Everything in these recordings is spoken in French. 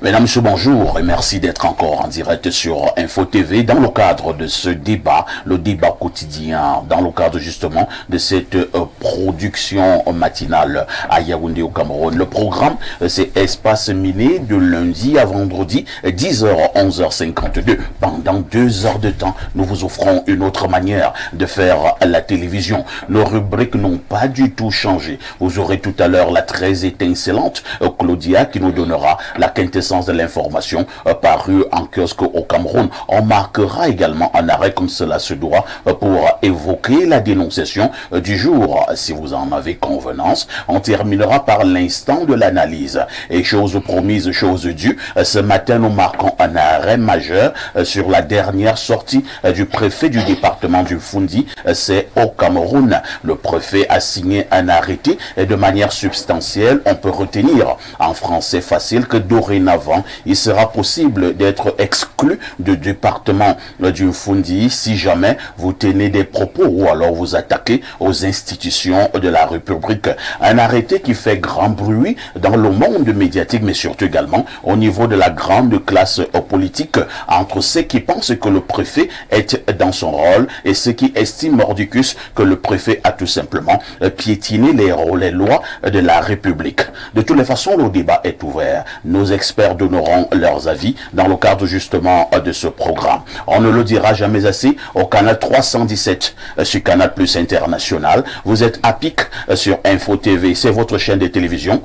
Mesdames, Messieurs, bonjour et merci d'être encore en direct sur Info TV dans le cadre de ce débat, le débat quotidien, dans le cadre justement de cette production matinale à Yaoundé au Cameroun. Le programme, c'est Espace Miné de lundi à vendredi, 10h, 11h52. Pendant 2 heures de temps, nous vous offrons une autre manière de faire la télévision. Nos rubriques n'ont pas du tout changé. Vous aurez tout à l'heure la très étincelante Claudia qui nous donnera la quintessence de l'information parue en kiosque au Cameroun. On marquera également un arrêt comme cela se doit pour évoquer la dénonciation du jour, si vous en avez convenance. On terminera par l'instant de l'analyse. Et chose promise, chose due, ce matin nous marquons un arrêt majeur sur la dernière sortie du préfet du département du Fundi, c'est au Cameroun. Le préfet a signé un arrêté et de manière substantielle, on peut retenir en français facile que dorénavant, il sera possible d'être exclu du département du Fundi si jamais vous tenez des propos ou alors vous attaquez aux institutions de la République. Un arrêté qui fait grand bruit dans le monde médiatique, mais surtout également au niveau de la grande classe politique, entre ceux qui pensent que le préfet est dans son rôle et ceux qui estiment mordicus que le préfet a tout simplement piétiné les lois de la République. De toutes les façons, le débat est ouvert. Nos experts donneront leurs avis dans le cadre justement de ce programme. On ne le dira jamais assez, au canal 317 sur Canal Plus International. Vous êtes à pic sur Info TV, c'est votre chaîne de télévision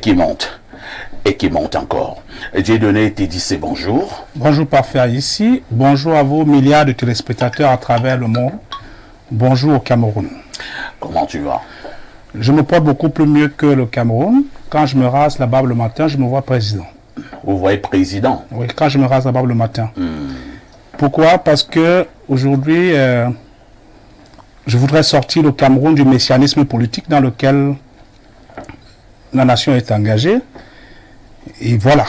qui monte. Et qui monte encore. Dieudonné Tédissé, bonjour. Bonjour parfait ici. Bonjour à vos milliards de téléspectateurs à travers le monde. Bonjour au Cameroun. Comment tu vas? Je me porte beaucoup plus mieux que le Cameroun. Quand je me rase la barbe le matin, je me vois président. Vous voyez président? Oui, quand je me rase la barbe le matin. Pourquoi? Parce que aujourd'hui, je voudrais sortir le Cameroun du messianisme politique dans lequel la nation est engagée. Et voilà.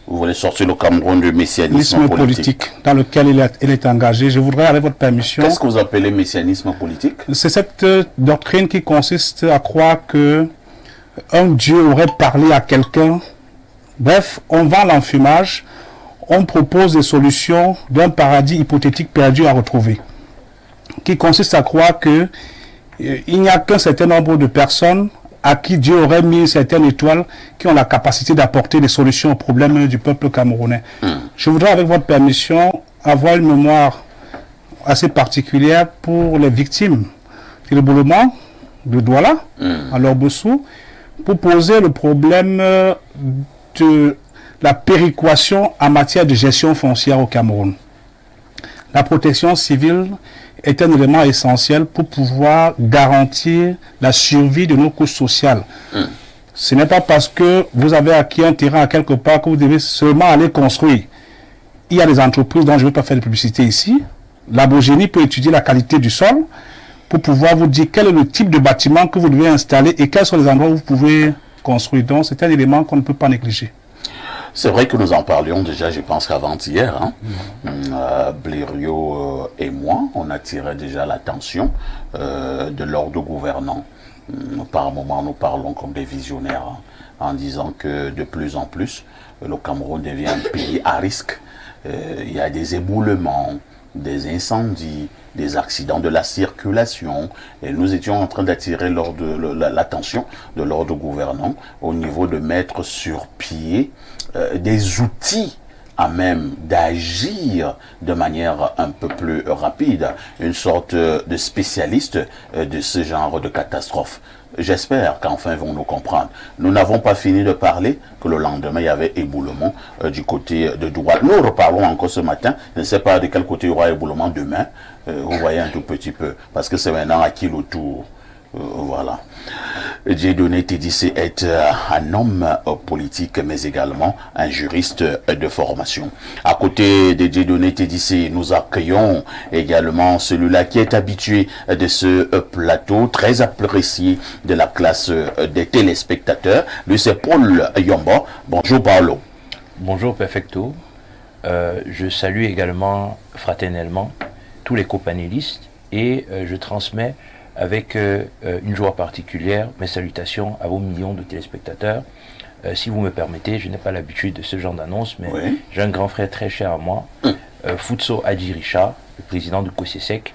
Vous voulez sortir le Cameroun du messianisme politique dans lequel il est engagé. Je voudrais, avec votre permission... Qu'est-ce que vous appelez messianisme politique? C'est cette doctrine qui consiste à croire que un Dieu aurait parlé à quelqu'un. Bref, on vend l'enfumage, on propose des solutions d'un paradis hypothétique perdu à retrouver. Qui consiste à croire que il n'y a qu'un certain nombre de personnes à qui Dieu aurait mis une certaine étoile qui ont la capacité d'apporter des solutions aux problèmes du peuple camerounais. Je voudrais, avec votre permission, avoir une mémoire assez particulière pour les victimes du éboulement de Douala, à Lorbossou, pour poser le problème de la péréquation en matière de gestion foncière au Cameroun. La protection civile est un élément essentiel pour pouvoir garantir la survie de nos couches sociales. Ce n'est pas parce que vous avez acquis un terrain à quelque part que vous devez seulement aller construire. Il y a des entreprises dont je ne vais pas faire de publicité ici. L'Abogénie peut étudier la qualité du sol pour pouvoir vous dire quel est le type de bâtiment que vous devez installer et quels sont les endroits où vous pouvez construire. Donc c'est un élément qu'on ne peut pas négliger. C'est vrai que nous en parlions déjà, je pense qu'avant-hier, Blériot et moi, on attirait déjà l'attention de l'ordre gouvernant. Par moment, nous parlons comme des visionnaires, en disant que de plus en plus, le Cameroun devient un pays à risque. Il y a des éboulements, des incendies, des accidents de la circulation, et nous étions en train d'attirer l'attention de l'ordre gouvernant au niveau de mettre sur pied des outils à même d'agir de manière un peu plus rapide, une sorte de spécialiste de ce genre de catastrophe. J'espère qu'enfin ils vont nous comprendre. Nous n'avons pas fini de parler que le lendemain il y avait éboulement du côté de Douala. Nous reparlons encore ce matin. Je ne sais pas de quel côté il y aura éboulement demain. Vous voyez un tout petit peu. Parce que c'est maintenant à qui le tour. Voilà. Dieudonné Tédissé est un homme politique, mais également un juriste de formation. À côté de Dieudonné Tédissé, nous accueillons également celui-là qui est habitué de ce plateau, très apprécié de la classe des téléspectateurs. Lui, c'est Paul Yomba. Bonjour, Paolo. Bonjour, Perfecto. Je salue également fraternellement tous les copanélistes et je transmets avec une joie particulière mes salutations à vos millions de téléspectateurs Si vous me permettez, je n'ai pas l'habitude de ce genre d'annonce, mais Oui. j'ai un grand frère très cher à moi, Futso Adji Richard, le président du COSESEC,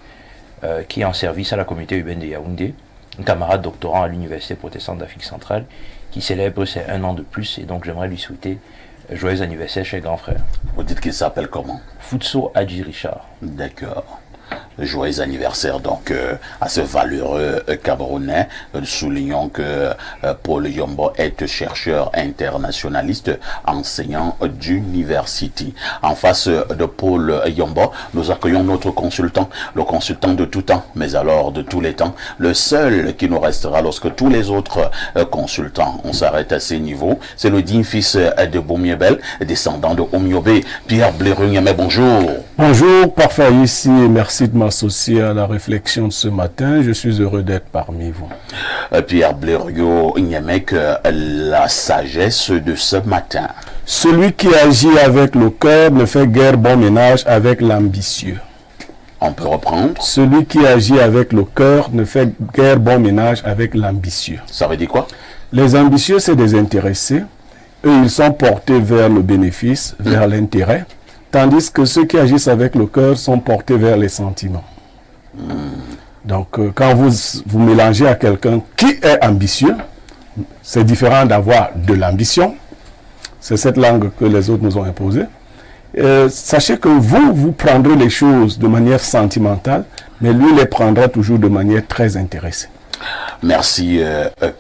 qui est en service à la communauté urbaine de Yaoundé, un camarade doctorant à l'Université protestante d'Afrique centrale, qui célèbre ses 1 an de plus, et donc j'aimerais lui souhaiter joyeux anniversaire chez grand frère. Vous dites qu'il s'appelle comment? Futso Adji Richard. D'accord. Joyeux anniversaire donc à ce valeureux Camerounais. Soulignons que Paul Yombo est chercheur internationaliste, enseignant d'université. En face de Paul Yombo, nous accueillons notre consultant, le consultant de tout temps, mais alors de tous les temps, le seul qui nous restera lorsque tous les autres consultants, on s'arrête à ces niveaux, c'est le digne fils de Boumiebel, descendant de Omiobe, Pierre Blérugnyeme. Bonjour. Bonjour, parfait ici, et merci de m'associer à la réflexion de ce matin. Je suis heureux d'être parmi vous. Pierre Blérugnyeme, la sagesse de ce matin. Celui qui agit avec le cœur ne fait guère bon ménage avec l'ambitieux. On peut reprendre. Celui qui agit avec le cœur ne fait guère bon ménage avec l'ambitieux. Ça veut dire quoi? Les ambitieux, c'est des intéressés. Eux, ils sont portés vers le bénéfice, vers l'intérêt. Tandis que ceux qui agissent avec le cœur sont portés vers les sentiments. Donc, quand vous mélangez à quelqu'un qui est ambitieux, c'est différent d'avoir de l'ambition. C'est cette langue que les autres nous ont imposée. Sachez que vous prendrez les choses de manière sentimentale, mais lui les prendra toujours de manière très intéressée. Merci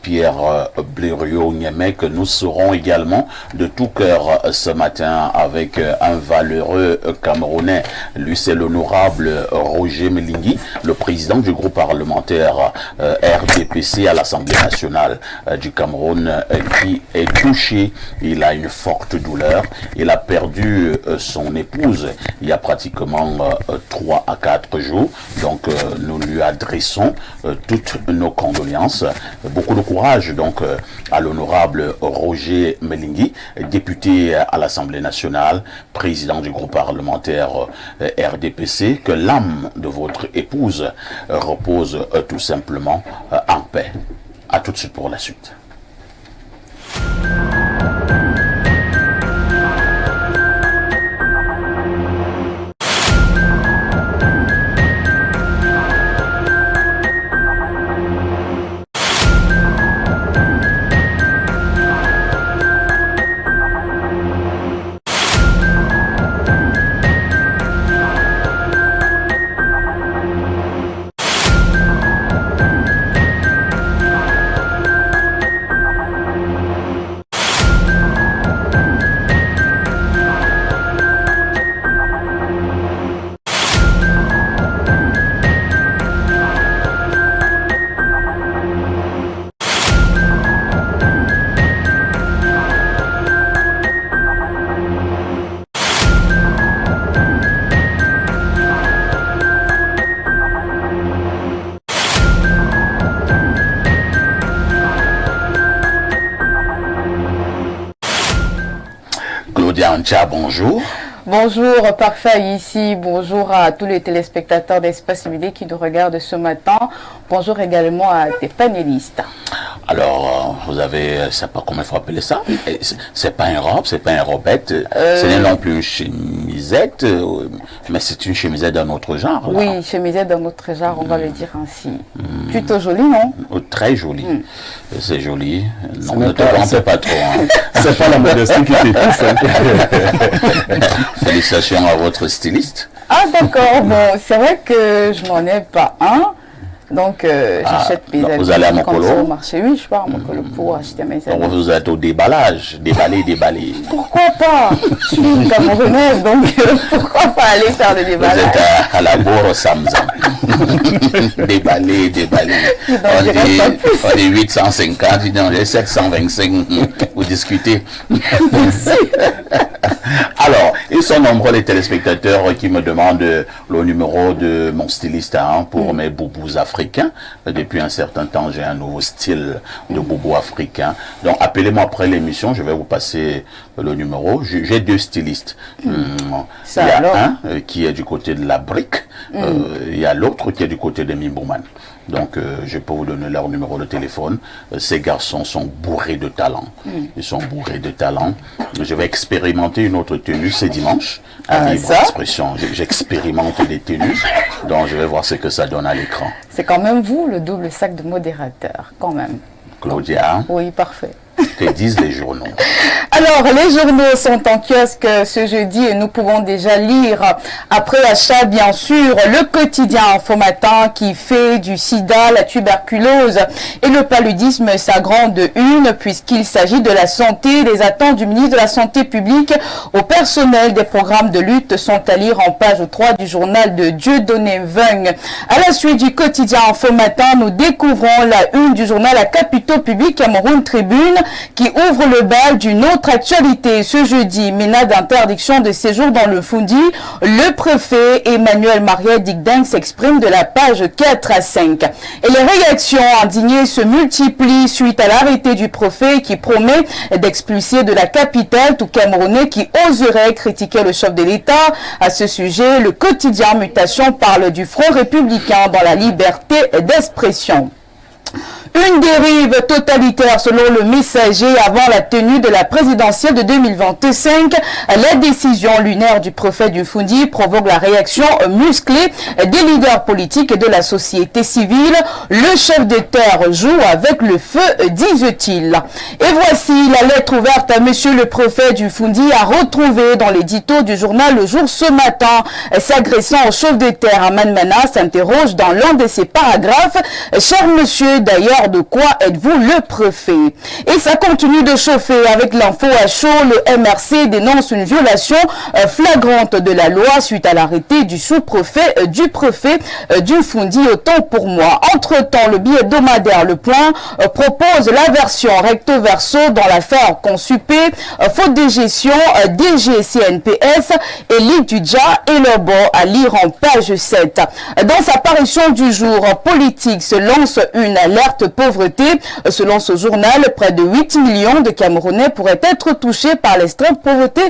Pierre Blérugnyeme, que nous serons également de tout cœur ce matin avec un valeureux Camerounais. Lui, c'est l'honorable Roger Melingui, le président du groupe parlementaire RDPC à l'Assemblée nationale du Cameroun, qui est touché. Il a une forte douleur. Il a perdu son épouse il y a pratiquement 3 à 4 jours. Donc nous lui adressons toutes nos condoléances. Beaucoup de courage donc à l'honorable Roger Melingui, député à l'Assemblée nationale, président du groupe parlementaire RDPC. Que l'âme de votre épouse repose tout simplement en paix. À tout de suite pour la suite. Claudia Ancha, bonjour. Bonjour, parfait ici. Bonjour à tous les téléspectateurs d'Espace Midi qui nous regardent ce matin. Bonjour également à tes panélistes. Alors, vous avez, je ne sais pas comment il faut appeler ça. C'est pas une robe, c'est pas une robette. Ce n'est non plus une chemisette, mais c'est une chemisette d'un autre genre. Là. Oui, chemisette d'un autre genre, on va le dire ainsi. Plutôt jolie, non? Très jolie. C'est joli. Non, ne te trompez pas trop. Hein. C'est pas la modestie qui t'étouffe. Félicitations à votre styliste. Ah d'accord, bon, c'est vrai que je n'en ai pas un. Donc, j'achète mes habits. Vous allez à Mokolo au marché. Oui, je pars à Mokolo pour acheter mes habits. Donc, vous êtes au déballage, déballer. Pourquoi pas? Je suis une Camerounaise, donc pourquoi pas aller faire le Vous déballage? êtes à la bourre Samzam. déballer. On dit 850, on dit 725. Vous discutez. Merci. Alors, Ils sont nombreux les téléspectateurs qui me demandent le numéro de mon styliste pour mes boubous africains. Depuis un certain temps, j'ai un nouveau style de boubou africain. Donc appelez-moi après l'émission, je vais vous passer le numéro. J'ai 2 stylistes. Il y a un qui est du côté de la brique, il y a l'autre qui est du côté de Mimbouman. Donc, je peux vous donner leur numéro de téléphone. Ces garçons sont bourrés de talent. Ils sont bourrés de talent. Je vais expérimenter une autre tenue ce dimanche. À Libre Expression. J'expérimente des tenues. Donc, je vais voir ce que ça donne à l'écran. C'est quand même vous, le double sac de modérateur, quand même. Claudia. Oui, parfait. Que disent les journaux? Alors, les journaux sont en kiosque ce jeudi et nous pouvons déjà lire, après achat bien sûr, le quotidien Info Matin qui fait du sida, la tuberculose et le paludisme sa grande une, puisqu'il s'agit de la santé. Les attentes du ministre de la Santé publique au personnel des programmes de lutte sont à lire en page 3 du journal de Dieudonné Vung. À la suite du quotidien Info Matin, nous découvrons la une du journal La Capitaux Public Cameroun Tribune qui ouvre le bal d'une autre actualité. Ce jeudi, menace d'interdiction de séjour dans le Fundi, le préfet Emmanuel Maria Digdeng s'exprime de la page 4 à 5. Et les réactions indignées se multiplient suite à l'arrêté du préfet qui promet d'expulser de la capitale tout Camerounais qui oserait critiquer le chef de l'État. À ce sujet, le quotidien Mutation parle du Front républicain dans la liberté d'expression. Une dérive totalitaire selon le Messager avant la tenue de la présidentielle de 2025. La décision lunaire du préfet du Fundi provoque la réaction musclée des leaders politiques et de la société civile. Le chef d'État joue avec le feu, disent-ils. Et voici la lettre ouverte à monsieur le préfet du Fundi à retrouver dans l'édito du journal Le Jour ce matin. S'agressant au chef d'État à Manmana s'interroge dans l'un de ses paragraphes. Cher monsieur, d'ailleurs, de quoi êtes-vous le préfet? Et ça continue de chauffer avec l'info à chaud. Le MRC dénonce une violation flagrante de la loi suite à l'arrêté du sous-préfet du préfet du Fundi. Autant pour moi. Entre-temps, le billet hebdomadaire Le Point propose la version recto verso dans l'affaire Consupé, faute de gestion DGCNPS et l'Idudja et Lobo à lire en page 7. Dans sa parution du jour, Politique se lance une alerte pauvreté. Selon ce journal, près de 8 millions de Camerounais pourraient être touchés par l'extrême pauvreté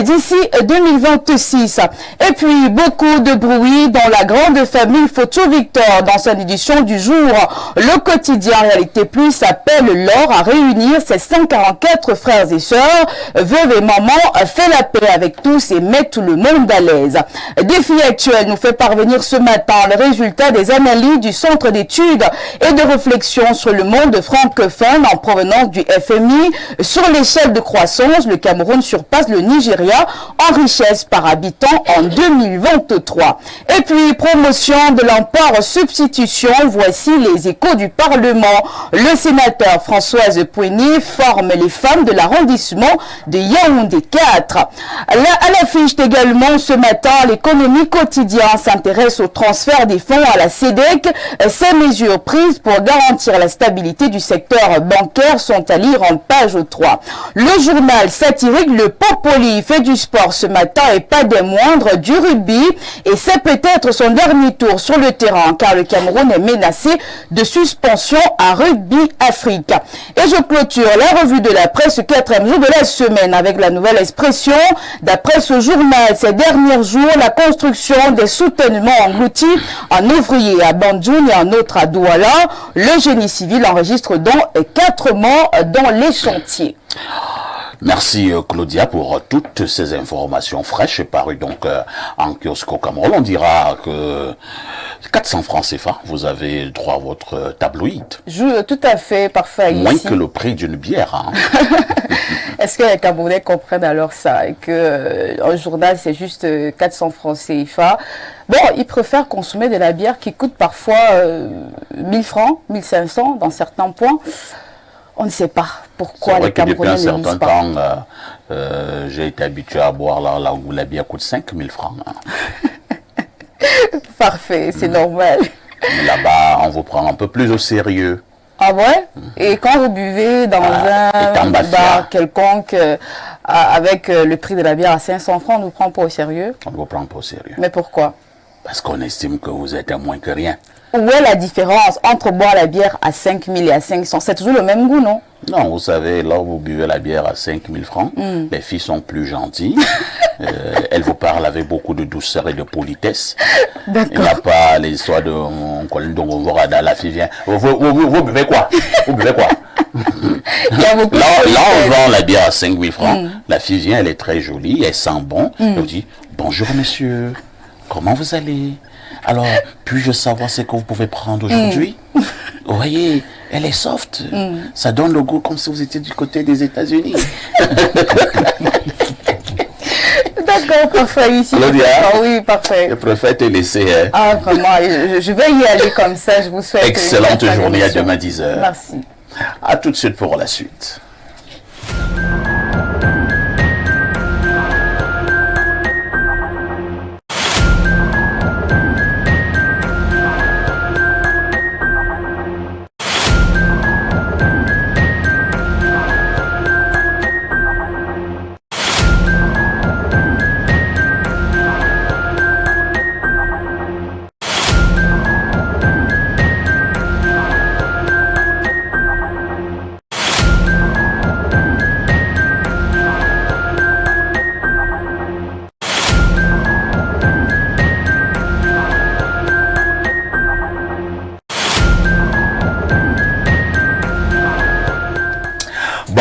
d'ici 2026. Et puis, beaucoup de bruit dans la grande famille Photo Victor. Dans son édition du jour, le quotidien Réalité Plus appelle l'or à réunir ses 144 frères et sœurs. Veuve et maman fait la paix avec tous et met tout le monde à l'aise. Défi actuel nous fait parvenir ce matin le résultat des analyses du Centre d'études et de réflexion sur le monde francophone en provenance du FMI. Sur l'échelle de croissance, le Cameroun surpasse le Nigeria en richesse par habitant en 2023. Et puis, promotion de l'emport substitution, voici les échos du Parlement. Le sénateur Françoise Poueny forme les femmes de l'arrondissement de Yaoundé 4. À l'affiche également ce matin, l'économie quotidienne s'intéresse au transfert des fonds à la SEDEC. Ces mesures prises pour garantir la stabilité du secteur bancaire sont à lire en page 3. Le journal satirique Le Popoli fait du sport ce matin et pas des moindres, du rugby, et c'est peut-être son dernier tour sur le terrain car le Cameroun est menacé de suspension à Rugby Afrique. Et je clôture la revue de la presse, 4e jour de la semaine, avec la nouvelle expression. D'après ce journal, ces derniers jours, la construction des soutènements engloutis, un ouvrier à Bandjoun et un autre à Douala. Le génie civil enregistre donc 4 morts dans les chantiers. Merci Claudia pour toutes ces informations fraîches parues donc en kiosque au Cameroun. On dira que 400 francs CFA, vous avez droit à votre tabloïd. Tout à fait, parfait. Moins ici. que le prix d'une bière. Hein. Est-ce que les Camerounais comprennent alors ça et que un journal c'est juste 400 francs CFA? Bon, ils préfèrent consommer de la bière qui coûte parfois 1000 francs, 1500 dans certains points. On ne sait pas pourquoi les Camerounais ne lisent pas. Depuis un certain temps, j'ai été habitué à boire là où la bière coûte 5000 francs. Hein. Parfait, c'est normal. Là-bas, on vous prend un peu plus au sérieux. Ah ouais? Et quand vous buvez dans un bar quelconque avec le prix de la bière à 500 francs, on ne vous prend pas au sérieux? On ne vous prend pas au sérieux. Mais pourquoi? Parce qu'on estime que vous êtes à moins que rien. Où est la différence entre boire la bière à 5 000 et à 500? C'est toujours le même goût, non? Non, vous savez, là où vous buvez la bière à 5 000 francs, les filles sont plus gentilles. Elles vous parlent avec beaucoup de douceur et de politesse. Il n'y a pas l'histoire de la fille vient. Vous buvez quoi? Vous buvez quoi? Là, on vend la bière à 5 000 francs. La fille vient, elle est très jolie, elle sent bon. Elle dit, bonjour monsieur, comment vous allez? Alors, puis-je savoir ce que vous pouvez prendre aujourd'hui? Vous voyez, elle est soft. Ça donne le goût comme si vous étiez du côté des États-Unis. D'accord, parfait. Ici, Claudia, oui, parfait. Je préfère te laisser. Hein. Ah, vraiment, je vais y aller comme ça. Je vous souhaite excellente journée, à demain 10h. Merci. À tout de suite pour la suite.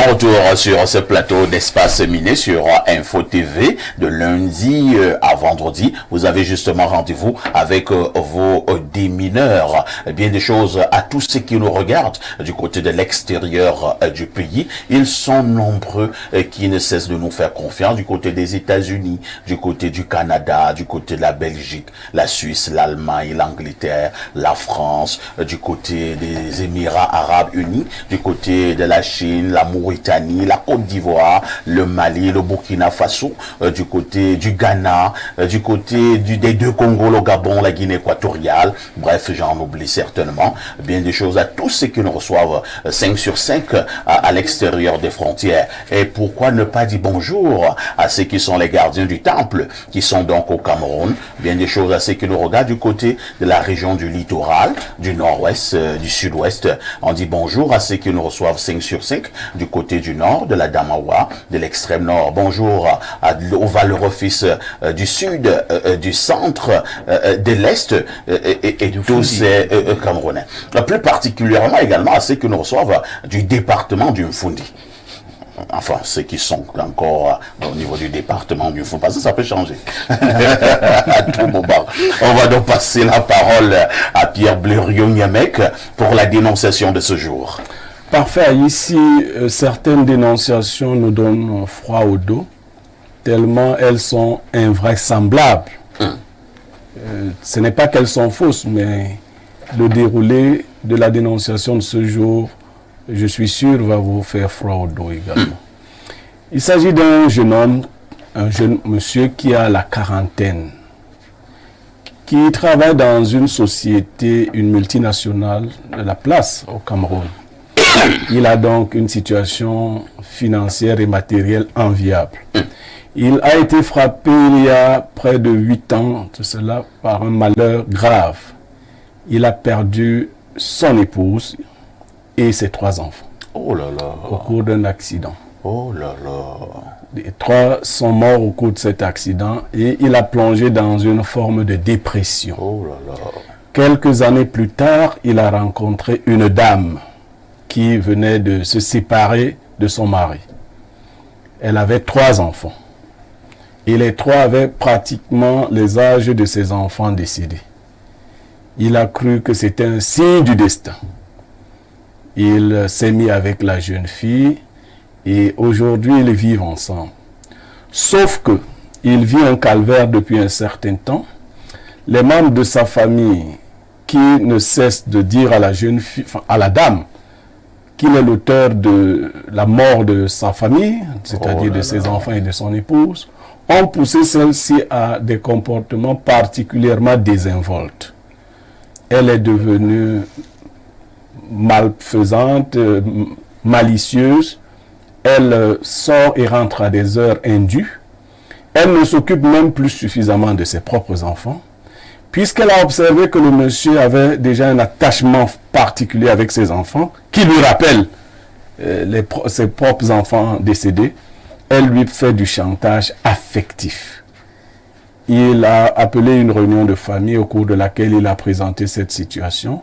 Retour sur ce plateau d'Espace Miné sur Info TV de lundi à vendredi. Vous avez justement rendez-vous avec vos démineurs. Bien des choses à tous ceux qui nous regardent du côté de l'extérieur du pays. Ils sont nombreux qui ne cessent de nous faire confiance du côté des États-Unis, du côté du Canada, du côté de la Belgique, la Suisse, l'Allemagne, l'Angleterre, la France, du côté des Émirats Arabes Unis, du côté de la Chine, la Mauritanie, la Côte d'Ivoire, le Mali, le Burkina Faso, du côté du Ghana, du côté des deux Congos, le Gabon, la Guinée équatoriale. Bref, j'en oublie certainement. Bien des choses à tous ceux qui nous reçoivent 5 sur 5 à l'extérieur des frontières. Et pourquoi ne pas dire bonjour à ceux qui sont les gardiens du temple, qui sont donc au Cameroun. Bien des choses à ceux qui nous regardent du côté de la région du littoral, du nord-ouest, du sud-ouest. On dit bonjour à ceux qui nous reçoivent 5 sur 5 du côté du nord, de la Damawa, de l'extrême nord. Bonjour au Val-Refis du sud, du centre, de l'est et tous ces Camerounais. Plus particulièrement également à ceux qui nous reçoivent du département du Mfundi. Enfin, ceux qui sont encore au niveau du département du Mfundi, parce que ça peut changer à tout moment. On va donc passer la parole à Pierre Blériot-Niamec pour la dénonciation de ce jour. Parfait. Ici, certaines dénonciations nous donnent froid au dos, tellement elles sont invraisemblables. Ce n'est pas qu'elles sont fausses, mais le déroulé de la dénonciation de ce jour, je suis sûr, va vous faire froid au dos également. Il s'agit d'un jeune homme, un jeune monsieur qui a la quarantaine, qui travaille dans une société, une multinationale de la place au Cameroun. Il a donc une situation financière et matérielle enviable. Il a été frappé il y a près de 8 ans, tout cela, par un malheur grave. Il a perdu son épouse et ses 3 enfants. Oh là là. Au cours d'un accident. Oh là là. Les 3 sont morts au cours de cet accident et il a plongé dans une forme de dépression. Oh là là. Quelques années plus tard, il a rencontré une dame qui venait de se séparer de son mari. Elle avait 3 enfants. Et les 3 avaient pratiquement les âges de ses enfants décédés. Il a cru que c'était un signe du destin. Il s'est mis avec la jeune fille et aujourd'hui ils vivent ensemble. Sauf que il vit un calvaire depuis un certain temps. Les membres de sa famille qui ne cessent de dire à la jeune fille, enfin, à la dame, qu'il est l'auteur de la mort de sa famille, c'est-à-dire de ses enfants et de son épouse, ont poussé celle-ci à des comportements particulièrement désinvoltes. Elle est devenue malfaisante, malicieuse. Elle sort et rentre à des heures indues. Elle ne s'occupe même plus suffisamment de ses propres enfants, puisqu'elle a observé que le monsieur avait déjà un attachement particulier avec ses enfants, qui lui rappelle ses propres enfants décédés. Elle lui fait du chantage affectif. Il a appelé une réunion de famille au cours de laquelle il a présenté cette situation.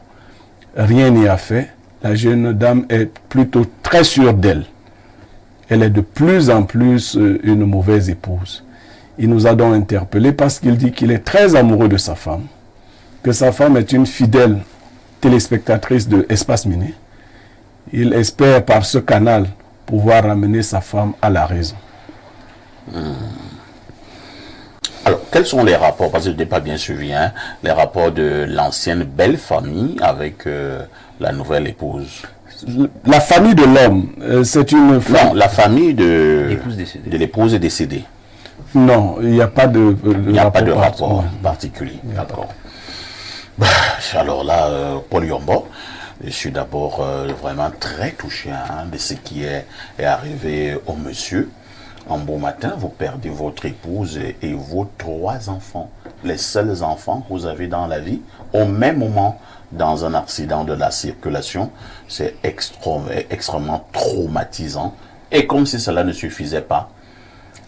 Rien n'y a fait. La jeune dame est plutôt très sûre d'elle. Elle est de plus en plus une mauvaise épouse. Il nous a donc interpellés parce qu'il dit qu'il est très amoureux de sa femme, que sa femme est une fidèle téléspectatrice de Espace Miné. Il espère par ce canal pouvoir ramener sa femme à la raison. Alors, quels sont les rapports, parce que je n'ai pas bien suivi, hein, les rapports de l'ancienne belle famille avec la nouvelle épouse? La famille de l'homme, c'est une femme. Non, la famille de l'épouse est décédée. Non, il n'y a pas de rapport particulier. D'accord. Alors là, Paul Yombo, je suis d'abord vraiment très touché de ce qui est arrivé au monsieur. Un beau matin, vous perdez votre épouse et vos 3 enfants, les seuls enfants que vous avez dans la vie, au même moment, dans un accident de la circulation. C'est extrêmement traumatisant. Et comme si cela ne suffisait pas,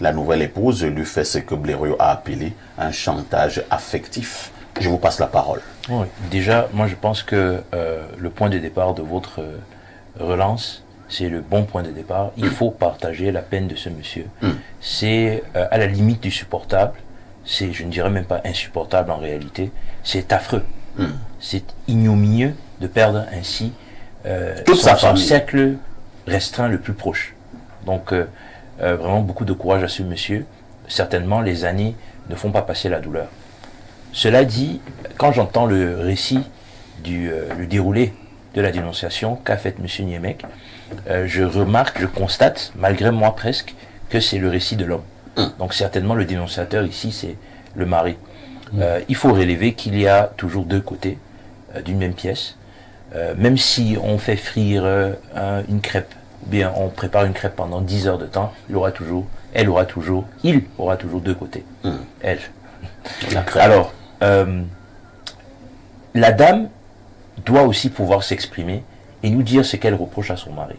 la nouvelle épouse lui fait ce que Blériot a appelé un chantage affectif. Je vous passe la parole. Oui. Déjà, moi je pense que le point de départ de votre relance, c'est le bon point de départ. Il faut partager la peine de ce monsieur. C'est à la limite du supportable. C'est, je ne dirais même pas insupportable en réalité. C'est affreux. C'est ignominieux de perdre ainsi son cercle restreint le plus proche. Donc, vraiment beaucoup de courage à ce monsieur. Certainement, les années ne font pas passer la douleur. Cela dit, quand j'entends le récit le déroulé de la dénonciation qu'a faite M. Niemek, je remarque, je constate, malgré moi presque, que c'est le récit de l'homme. Donc certainement le dénonciateur ici, c'est le mari. Il faut relever qu'il y a toujours 2 côtés d'une même pièce. Même si on fait frire une crêpe, ou bien on prépare une crêpe pendant 10 heures de temps, il aura toujours 2 côtés. Elle. Alors, la dame doit aussi pouvoir s'exprimer et nous dire ce qu'elle reproche à son mari.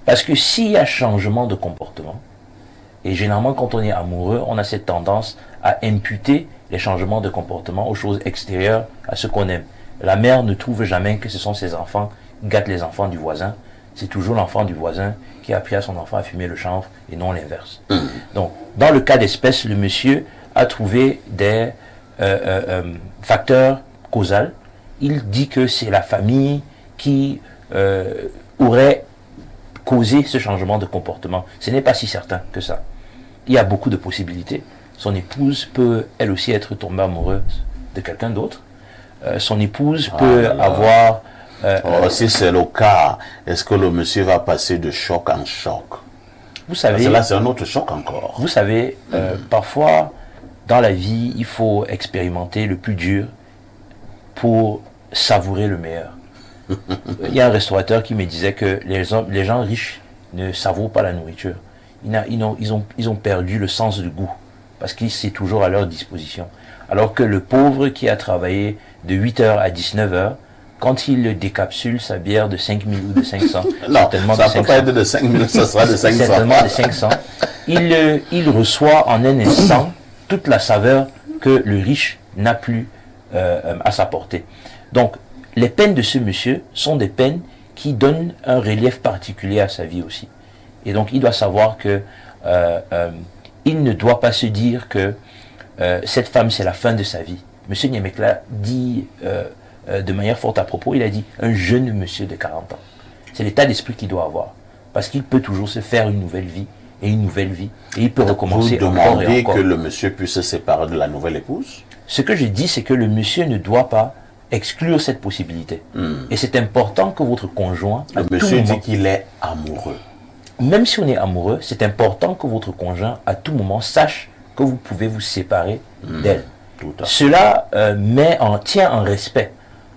Parce que s'il y a changement de comportement, et généralement quand on est amoureux, on a cette tendance à imputer les changements de comportement aux choses extérieures à ce qu'on aime. La mère ne trouve jamais que ce sont ses enfants qui gâtent les enfants du voisin. C'est toujours l'enfant du voisin qui a appris à son enfant à fumer le chanvre et non l'inverse. Donc, dans le cas d'espèce, le monsieur a trouvé des facteurs causaux. Il dit que c'est la famille qui aurait causé ce changement de comportement. Ce n'est pas si certain que ça. Il y a beaucoup de possibilités. Son épouse peut, elle aussi, être tombée amoureuse de quelqu'un d'autre. Son épouse peut avoir... si c'est le cas, est-ce que le monsieur va passer de choc en choc? Vous savez... Parce que là, c'est un autre choc encore. Vous savez, parfois, dans la vie, il faut expérimenter le plus dur pour savourer le meilleur. Il y a un restaurateur qui me disait que les gens riches ne savourent pas la nourriture. Ils ont perdu le sens du goût, parce que c'est toujours à leur disposition. Alors que le pauvre qui a travaillé de 8h à 19h, quand il décapsule sa bière de 5000 ou de 500, non, ça ne peut pas être de 5000, ça sera de 500. Certainement de 500. Il reçoit en un instant toute la saveur que le riche n'a plus à sa portée. Donc, les peines de ce monsieur sont des peines qui donnent un relief particulier à sa vie aussi. Et donc, il doit savoir que il ne doit pas se dire que cette femme, c'est la fin de sa vie. Monsieur Niemekla dit de manière forte à propos, il a dit un jeune monsieur de 40 ans. C'est l'état d'esprit qu'il doit avoir. Parce qu'il peut toujours se faire une nouvelle vie, et une nouvelle vie. Et il peut recommencer encore et encore. Vous demandez que le monsieur puisse se séparer de la nouvelle épouse? Ce que je dis, c'est que le monsieur ne doit pas exclure cette possibilité. Et c'est important que votre conjoint... Le monsieur dit qu'il est amoureux. Même si on est amoureux, c'est important que votre conjoint, à tout moment, sache que vous pouvez vous séparer d'elle. Cela tient en respect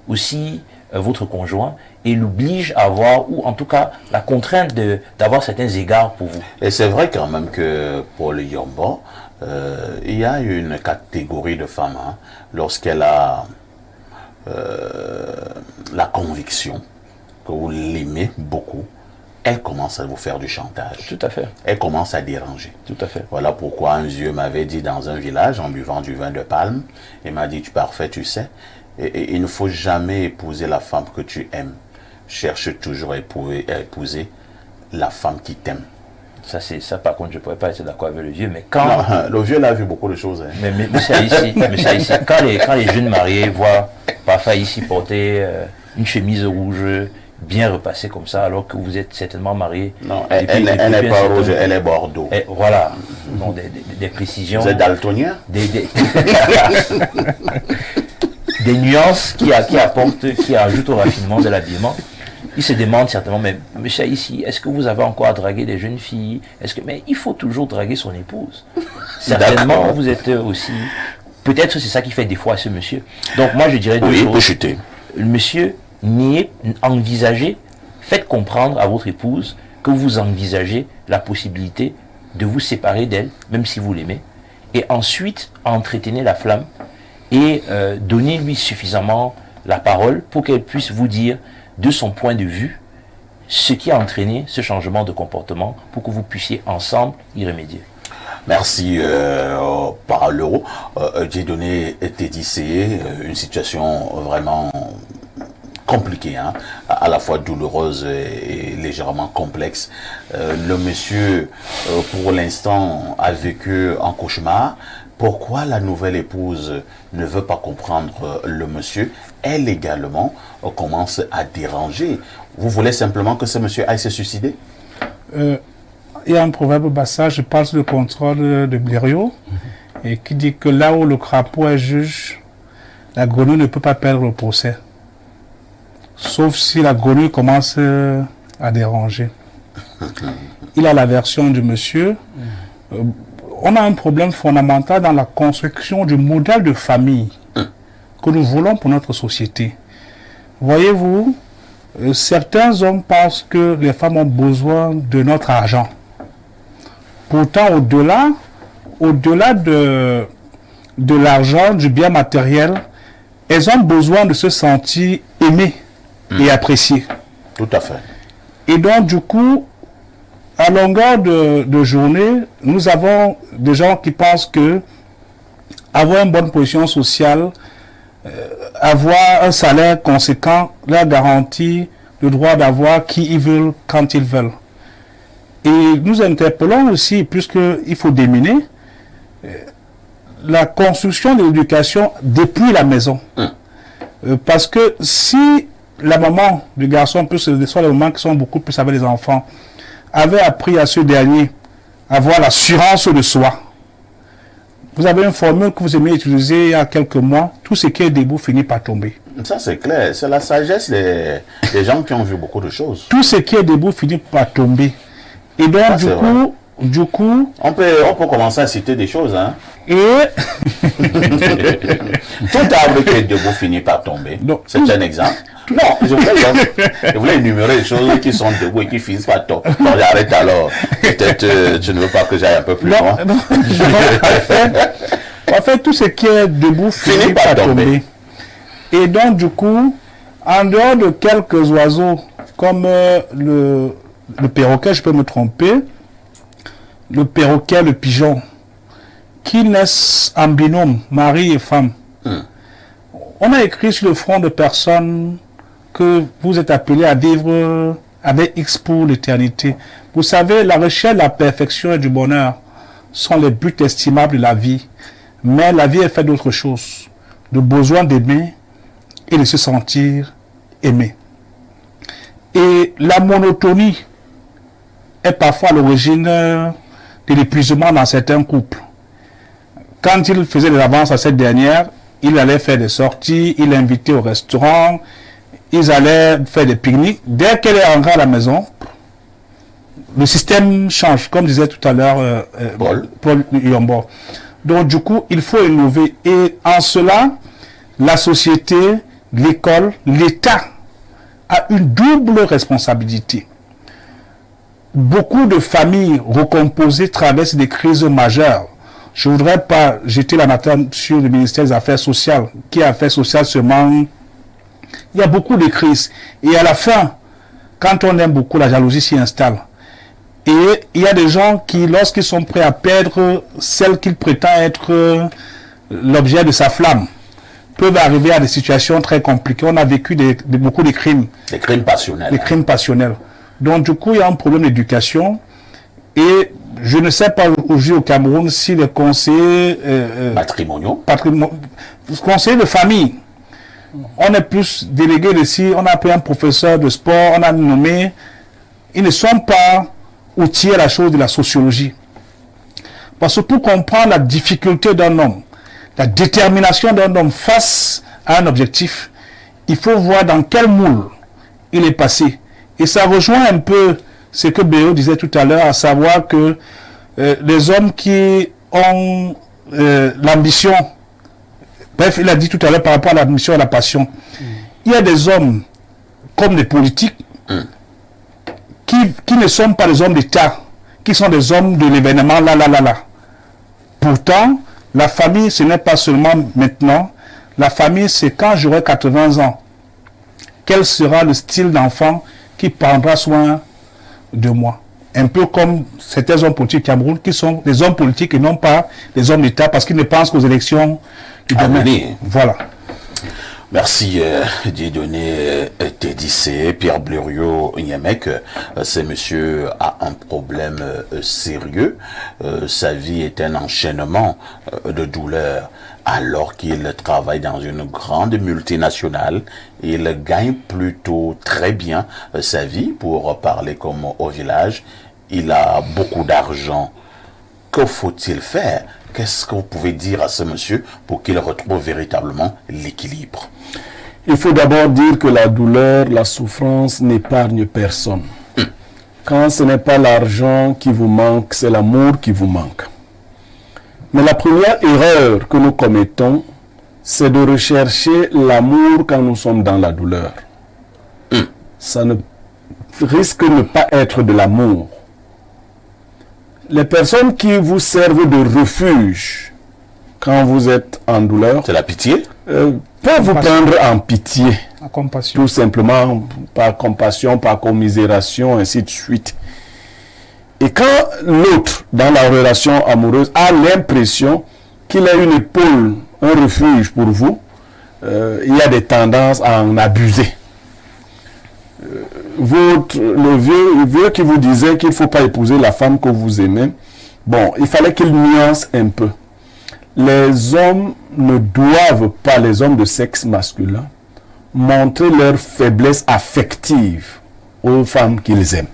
aussi votre conjoint et l'oblige à avoir, ou en tout cas la contrainte d'avoir certains égards pour vous. Et c'est vrai quand même que pour le Yombo, il y a une catégorie de femmes, hein, lorsqu'elle a la conviction que vous l'aimez beaucoup, elle commence à vous faire du chantage. Tout à fait. Elle commence à déranger. Tout à fait. Voilà pourquoi un vieux m'avait dit dans un village, en buvant du vin de palme, il m'a dit, tu es parfait, tu sais, et il ne faut jamais épouser la femme que tu aimes. Cherche toujours à épouser la femme qui t'aime. Ça, par contre, je ne pourrais pas être d'accord avec le vieux, mais quand... Non, le vieux, là, a vu beaucoup de choses. Hein. Mais ça ici, quand les jeunes mariés voient parfois ici porter une chemise rouge bien repassée comme ça, alors que vous êtes certainement marié. Non, elle n'est pas rouge, elle est bordeaux. Et voilà, bon, des précisions. Vous êtes daltonien? Des nuances qui apportent, qui ajoutent au raffinement de l'habillement. Ils se demandent certainement, mais monsieur ici, est-ce que vous avez encore à draguer des jeunes filles? Mais il faut toujours draguer son épouse. Certainement, vous êtes aussi... Peut-être c'est ça qui fait des fois à ce monsieur. Donc moi, je dirais deux choses. Oui, il peut chuter. Le monsieur, envisagez, faites comprendre à votre épouse que vous envisagez la possibilité de vous séparer d'elle, même si vous l'aimez. Et ensuite, entretenez la flamme et donnez-lui suffisamment la parole pour qu'elle puisse vous dire de son point de vue ce qui a entraîné ce changement de comportement pour que vous puissiez ensemble y remédier. Merci par l'euro. J'ai donné Tédicé une situation vraiment compliquée, hein, à la fois douloureuse et légèrement complexe. Le monsieur, pour l'instant, a vécu un cauchemar. Pourquoi la nouvelle épouse ne veut pas comprendre le monsieur? Elle également commence à déranger. Vous voulez simplement que ce monsieur aille se suicider? Il y a un proverbe bassa, je passe le contrôle de Blériot, et qui dit que là où le crapaud est juge, la grenouille ne peut pas perdre le procès. Sauf si la grenouille commence à déranger. Il a la version du monsieur. On a un problème fondamental dans la construction du modèle de famille que nous voulons pour notre société. Voyez-vous, certains hommes pensent que les femmes ont besoin de notre argent. Pourtant, au-delà de l'argent, du bien matériel, elles ont besoin de se sentir aimées et appréciées. Tout à fait. Et donc, du coup, à longueur de journée, nous avons des gens qui pensent que avoir une bonne position sociale, avoir un salaire conséquent, leur garantit le droit d'avoir qui ils veulent quand ils veulent. Et nous interpellons aussi, puisqu'il faut déminer, la construction de l'éducation depuis la maison. Parce que si la maman du garçon, plus ce sont les mamans qui sont beaucoup plus avec les enfants, avait appris à ce dernier à avoir l'assurance de soi. Vous avez une formule que vous aimez utiliser il y a quelques mois, tout ce qui est debout finit par tomber. Ça c'est clair, c'est la sagesse des gens qui ont vu beaucoup de choses. Tout ce qui est debout finit par tomber. Et donc du coup... On peut commencer à citer des choses, hein. Et... Tout arbre qui est debout finit par tomber. C'est un exemple. Non, je voulais énumérer les choses qui sont debout et qui finissent par tomber. Non, j'arrête alors. Peut-être tu ne veux pas que j'aille un peu plus loin. Non, en fait, tout ce qui est debout finit par tomber. Et donc, du coup, en dehors de quelques oiseaux, comme le perroquet, je peux me tromper, le perroquet, le pigeon, qui naissent en binôme, mari et femme. On a écrit sur le front de personnes que vous êtes appelés à vivre avec X pour l'éternité. Vous savez, la recherche de la perfection et du bonheur sont les buts estimables de la vie. Mais la vie est faite d'autre chose, de besoin d'aimer et de se sentir aimé. Et la monotonie est parfois à l'origine de l'épuisement dans certains couples. Quand il faisait des avances à cette dernière, il allait faire des sorties, il l'invitait au restaurant, ils allaient faire des pique-niques. Dès qu'elle est rentrée à la maison, le système change, comme disait tout à l'heure Paul Yombo. Donc du coup, il faut innover. Et en cela, la société, l'école, l'État a une double responsabilité. Beaucoup de familles recomposées traversent des crises majeures. Je ne voudrais pas jeter la matin sur le ministère des Affaires sociales, qui est Affaires sociales seulement. Il y a beaucoup de crises. Et à la fin, quand on aime beaucoup, la jalousie s'y installe. Et il y a des gens qui, lorsqu'ils sont prêts à perdre celle qu'ils prétendent être l'objet de sa flamme, peuvent arriver à des situations très compliquées. On a vécu beaucoup de crimes. Des crimes passionnels. Des crimes passionnels. Donc, du coup, il y a un problème d'éducation. Et je ne sais pas aujourd'hui au Cameroun si les conseillers matrimoniaux, conseillers de famille, on est plus délégués ici, on a pris un professeur de sport, on a nommé, ils ne sont pas outillés à la chose de la sociologie. Parce que pour comprendre la difficulté d'un homme, la détermination d'un homme face à un objectif, il faut voir dans quel moule il est passé. Et ça rejoint un peu ce que Béo disait tout à l'heure, à savoir que les hommes qui ont l'ambition, bref, il a dit tout à l'heure par rapport à l'ambition et à la passion, il y a des hommes comme des politiques qui ne sont pas des hommes d'État, qui sont des hommes de l'événement là. Pourtant, la famille, ce n'est pas seulement maintenant, la famille, c'est quand j'aurai 80 ans. Quel sera le style d'enfant qui prendra soin de moi? Un peu comme certains hommes politiques du Cameroun qui sont des hommes politiques et non pas des hommes d'État parce qu'ils ne pensent qu'aux élections du demain. Voilà. Merci Dieudonné Tédissé, Pierre Blériot Niémec. Ce monsieur a un problème sérieux. Sa vie est un enchaînement de douleurs. Alors qu'il travaille dans une grande multinationale, il gagne plutôt très bien sa vie, pour parler comme au village. Il a beaucoup d'argent. Que faut-il faire? Qu'est-ce que vous pouvez dire à ce monsieur pour qu'il retrouve véritablement l'équilibre? Il faut d'abord dire que la douleur, la souffrance n'épargne personne. Quand ce n'est pas l'argent qui vous manque, c'est l'amour qui vous manque. Mais la première erreur que nous commettons, c'est de rechercher l'amour quand nous sommes dans la douleur. Ça ne risque de ne pas être de l'amour. Les personnes qui vous servent de refuge quand vous êtes en douleur, c'est la pitié, peuvent vous prendre en pitié. La compassion. Tout simplement par compassion, par commisération, ainsi de suite. Et quand l'autre, dans la relation amoureuse, a l'impression qu'il a une épaule, un refuge pour vous, il y a des tendances à en abuser. Le vieux qui vous disait qu'il ne faut pas épouser la femme que vous aimez, bon, il fallait qu'il nuance un peu. Les hommes ne doivent pas, les hommes de sexe masculin, montrer leur faiblesse affective aux femmes qu'ils aiment.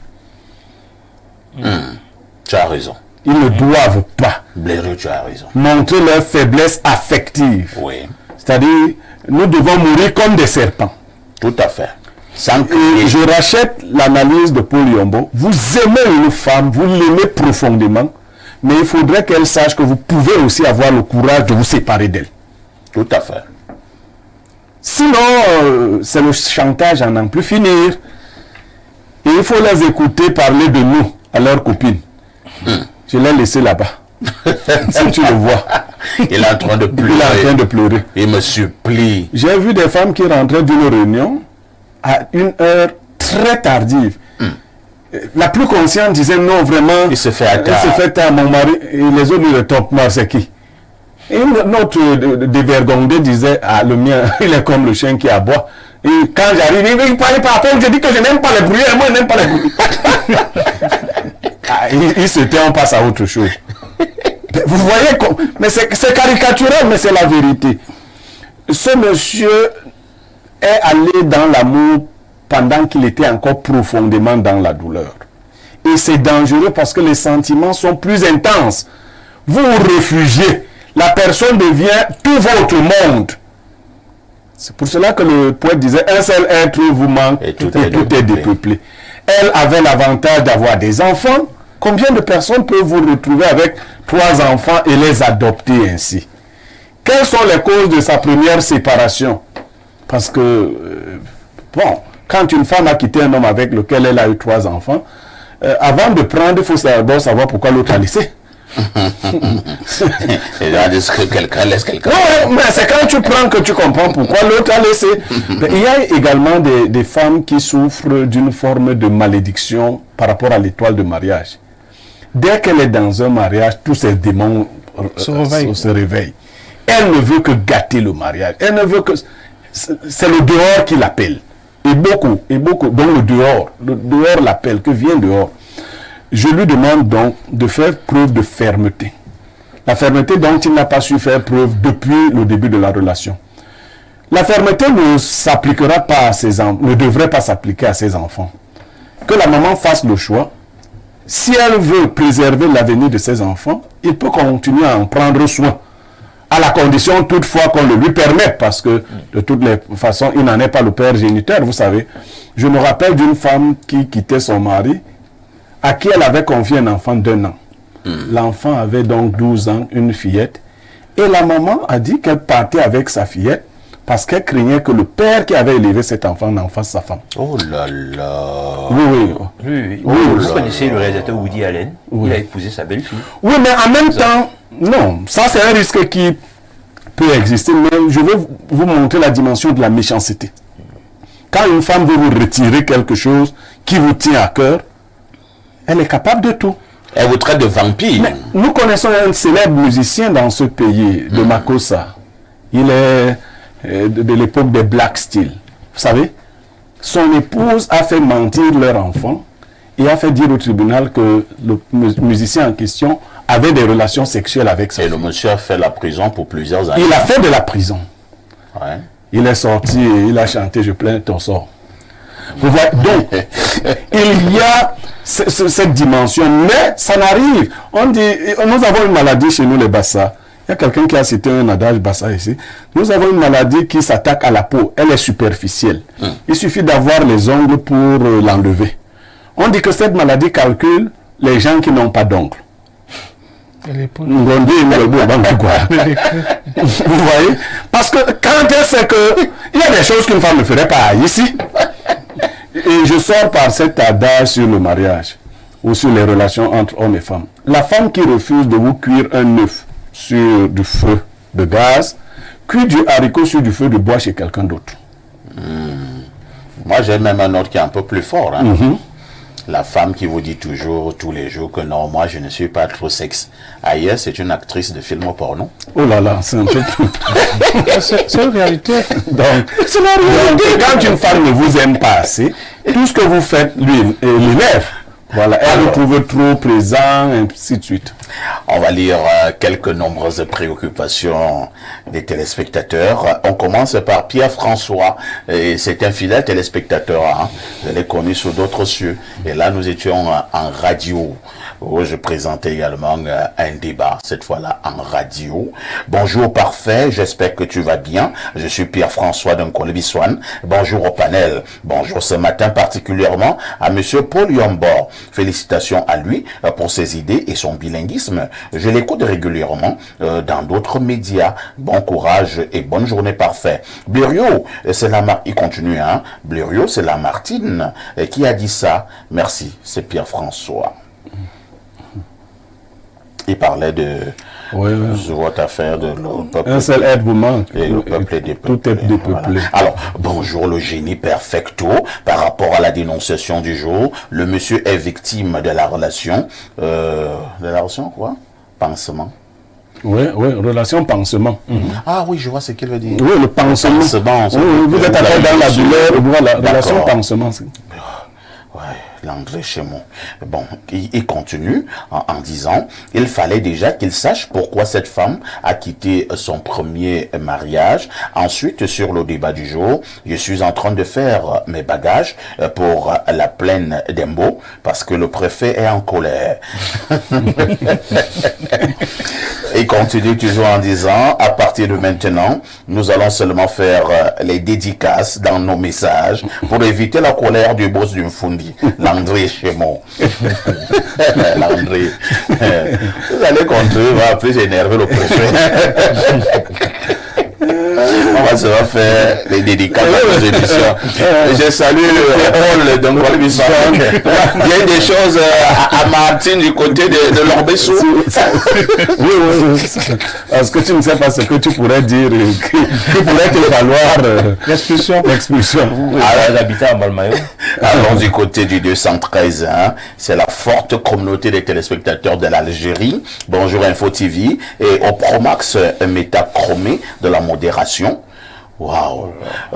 Tu as raison. Ils ne doivent pas Blériot, tu as raison. montrer leur faiblesse affective. Oui. C'est-à-dire, nous devons mourir comme des serpents. Tout à fait. Sans Et je rachète l'analyse de Paul Yombo. Vous aimez une femme, vous l'aimez profondément, mais il faudrait qu'elle sache que vous pouvez aussi avoir le courage de vous séparer d'elle. Tout à fait. Sinon, c'est le chantage à n'en plus finir. Et il faut les écouter parler de nous à leurs copines. Je l'ai laissé là-bas. Si tu le vois. Il est en train de pleurer. Il est en train de pleurer. Il me supplie. J'ai vu des femmes qui rentraient d'une réunion à une heure très tardive. La plus consciente disait non, vraiment. Il se fait tard, mon mari. Et les autres lui retombent, moi, c'est qui? Et notre dévergondé disait, ah, le mien, il est comme le chien qui aboie. Et quand j'arrive, il parle par rapport, je dis que je n'aime pas les bruits, et moi je n'aime pas les bruits. Il se tait, on passe à autre chose. Vous voyez, mais c'est caricatural, mais c'est la vérité. Ce monsieur est allé dans l'amour pendant qu'il était encore profondément dans la douleur. Et c'est dangereux parce que les sentiments sont plus intenses. Vous vous réfugiez, la personne devient tout votre monde. C'est pour cela que le poète disait, un seul être vous manque et tout est dépeuplé. Elle avait l'avantage d'avoir des enfants. Combien de personnes peuvent vous retrouver avec 3 enfants et les adopter ainsi? Quelles sont les causes de sa première séparation? Parce que, bon, quand une femme a quitté un homme avec lequel elle a eu 3 enfants, avant de prendre, il faut d'abord savoir pourquoi l'autre a laissé. Est-ce que quelqu'un laisse quelqu'un? Non, mais c'est quand tu prends que tu comprends pourquoi l'autre a laissé. Mais il y a également des femmes qui souffrent d'une forme de malédiction par rapport à l'étoile de mariage. Dès qu'elle est dans un mariage, tous ces démons se réveillent. Elle ne veut que gâter le mariage. Elle ne veut que... C'est le dehors qui l'appelle. Et beaucoup. Donc le dehors l'appelle. Que vient dehors? Je lui demande donc de faire preuve de fermeté. La fermeté dont il n'a pas su faire preuve depuis le début de la relation. La fermeté ne s'appliquera pas à ses enfants, ne devrait pas s'appliquer à ses enfants. Que la maman fasse le choix. Si elle veut préserver l'avenir de ses enfants, il peut continuer à en prendre soin. À la condition toutefois qu'on le lui permette, parce que de toutes les façons, il n'en est pas le père géniteur, vous savez. Je me rappelle d'une femme qui quittait son mari, à qui elle avait confié un enfant d'1 an. L'enfant avait donc 12 ans, une fillette. Et la maman a dit qu'elle partait avec sa fillette parce qu'elle craignait que le père qui avait élevé cet enfant n'en fasse sa femme. Oh là là. Oui. Vous connaissez le réalisateur Woody Allen? Il a épousé sa belle-fille. Oui, mais en même temps, non, ça c'est un risque qui peut exister, mais je veux vous montrer la dimension de la méchanceté. Quand une femme veut vous retirer quelque chose qui vous tient à cœur, elle est capable de tout. Elle vous traite de vampire. Mais nous connaissons un célèbre musicien dans ce pays, de Makossa. Il est de l'époque des Black Steel. Vous savez, son épouse a fait mentir leur enfant et a fait dire au tribunal que le musicien en question avait des relations sexuelles avec sa fille. Et le monsieur a fait la prison pour plusieurs années. Il a fait de la prison. Ouais. Il est sorti et il a chanté « Je plains ton sort ». Vous voyez, donc, il y a cette dimension, mais ça n'arrive. On dit, nous avons une maladie chez nous, les Bassa. Il y a quelqu'un qui a cité un adage Bassa ici. Nous avons une maladie qui s'attaque à la peau. Elle est superficielle. Il suffit d'avoir les ongles pour l'enlever. On dit que cette maladie calcule les gens qui n'ont pas d'ongles. Vous voyez? Parce que quand elle sait que il y a des choses qu'une femme ne ferait pas ici. Et je sors par cet adage sur le mariage ou sur les relations entre hommes et femmes. La femme qui refuse de vous cuire un œuf sur du feu de gaz, cuit du haricot sur du feu de bois chez quelqu'un d'autre. Moi, j'ai même un autre qui est un peu plus fort. Hein. La femme qui vous dit toujours, tous les jours, que non, moi, je ne suis pas trop sexe. Ailleurs, c'est une actrice de film porno. Oh là là, c'est un peu plus... C'est une réalité. Donc, c'est la réalité. Quand une femme ne vous aime pas assez, tout ce que vous faites, lui, l'énerve. Voilà, elle vous trouve trop présent, et ainsi de suite. On va lire quelques nombreuses préoccupations des téléspectateurs. On commence par Pierre-François. C'est un fidèle téléspectateur. Hein. Je l'ai connu sous d'autres cieux. Et là, nous étions en radio, où je présentais également un débat, cette fois-là en radio. Bonjour parfait, j'espère que tu vas bien. Je suis Pierre-François d'un Colibiswan. Bonjour au panel. Bonjour ce matin particulièrement à monsieur Paul Yombor. Félicitations à lui pour ses idées et son bilinguisme. Je l'écoute régulièrement dans d'autres médias. Bon courage et bonne journée parfait. Blériot, c'est il continue, hein. Blériot, c'est Lamartine qui a dit ça. Merci, c'est Pierre-François. Il parlait de votre affaire de le peuple. Un seul aide vous manque. Et le peuple est dépeuplé. Tout est dépeuplé. Voilà. Alors, bonjour le génie perfecto. Par rapport à la dénonciation du jour, le monsieur est victime de la relation. Quoi? Pansement. Oui, relation pansement. Ah oui, je vois ce qu'il veut dire. Oui, le pansement. Vous êtes encore dans la douleur. Voilà, relation pansement. Ouais, l'anglais chez moi. Bon, il continue en disant, il fallait déjà qu'il sache pourquoi cette femme a quitté son premier mariage. Ensuite, sur le débat du jour, je suis en train de faire mes bagages pour la plaine d'Embo parce que le préfet est en colère. Il continue toujours en disant, à partir de maintenant, nous allons seulement faire les dédicaces dans nos messages pour éviter la colère du boss du Mfundi. Landry chez moi. Landry. Vous allez contre eux, va plus énerver le préfet. On va se faire les dédicats dans nos émissions. Je salue Paul, donc il y a des choses à Martine du côté de l'Orbessou. Oui. Parce que tu ne sais pas ce que tu pourrais dire qui pourrait te valoir l'expulsion. Alors, l'habitat à Malmayo. Allons du côté du 213, hein. C'est la forte communauté des téléspectateurs de l'Algérie. Bonjour Info TV et au Promax Métachromé de la modération. Waouh!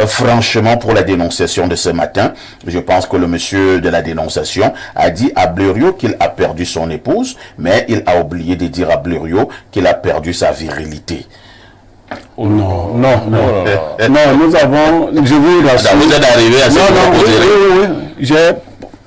Franchement, pour la dénonciation de ce matin, je pense que le monsieur de la dénonciation a dit à Blériot qu'il a perdu son épouse, mais il a oublié de dire à Blériot qu'il a perdu sa virilité. Non, nous avons, je vous rassure. Vous êtes arrivé à ce oui.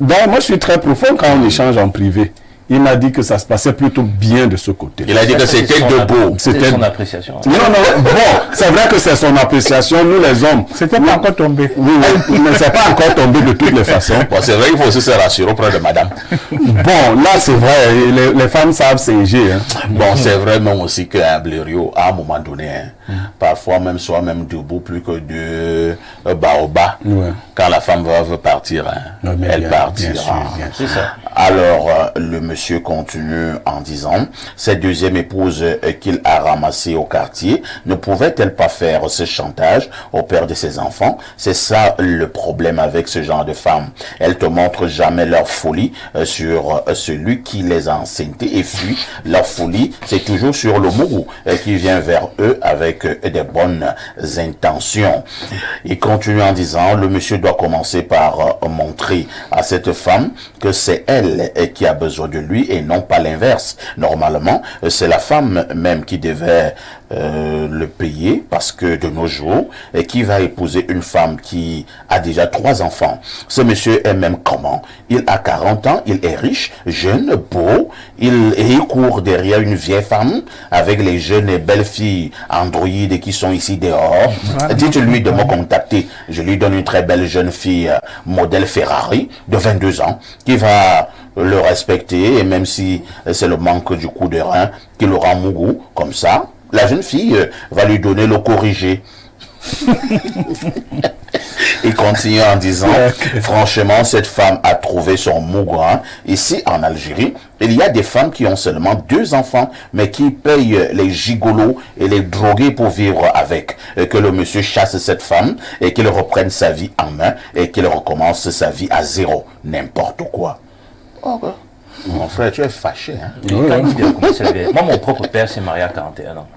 Moi, je suis très profond quand on échange en privé. Il m'a dit que ça se passait plutôt bien de ce côté. Il a dit que c'était de beau. C'était son appréciation. Non, bon, c'est vrai que c'est son appréciation, nous les hommes. C'était pas encore tombé. Oui, mais c'est pas encore tombé de toutes les façons. Bon, c'est vrai qu'il faut aussi se rassurer auprès de madame. Bon, là, c'est vrai, les femmes savent singer. Hein. Bon, c'est vrai même aussi qu'un Blériot, à un moment donné, parfois même soi-même debout plus que de baobab. Ouais. Quand la femme veut partir, elle partira. Bien sûr. C'est ça. Alors, le monsieur continue en disant, cette deuxième épouse qu'il a ramassée au quartier ne pouvait-elle pas faire ce chantage au père de ses enfants? C'est ça le problème avec ce genre de femmes. Elles te montrent jamais leur folie sur celui qui les a enceintés et fuit. Leur folie, c'est toujours sur le mourou qui vient vers eux avec des bonnes intentions. Il continue en disant, le monsieur doit commencer par montrer à cette femme que c'est elle qui a besoin de lui et non pas l'inverse. Normalement, c'est la femme même qui devait le payer parce que de nos jours, qui va épouser une femme qui a déjà 3 enfants? Ce monsieur est même comment? Il a 40 ans, il est riche, jeune, beau, il court derrière une vieille femme avec les jeunes et belles filles androïdes qui sont ici dehors. Dites-lui de me contacter. Je lui donne une très belle jeune fille modèle Ferrari de 22 ans qui va le respecter et même si c'est le manque du coup de rein qui le rend mougou, comme ça, la jeune fille va lui donner le corrigé. Il continue en disant, franchement, cette femme a trouvé son mougouin. Ici, en Algérie, il y a des femmes qui ont seulement 2 enfants, mais qui payent les gigolos et les drogués pour vivre avec. Et que le monsieur chasse cette femme et qu'il reprenne sa vie en main et qu'il recommence sa vie à zéro. N'importe quoi. Okay. Mon frère, tu es fâché, hein? Moi, mon propre père s'est marié à 41 ans.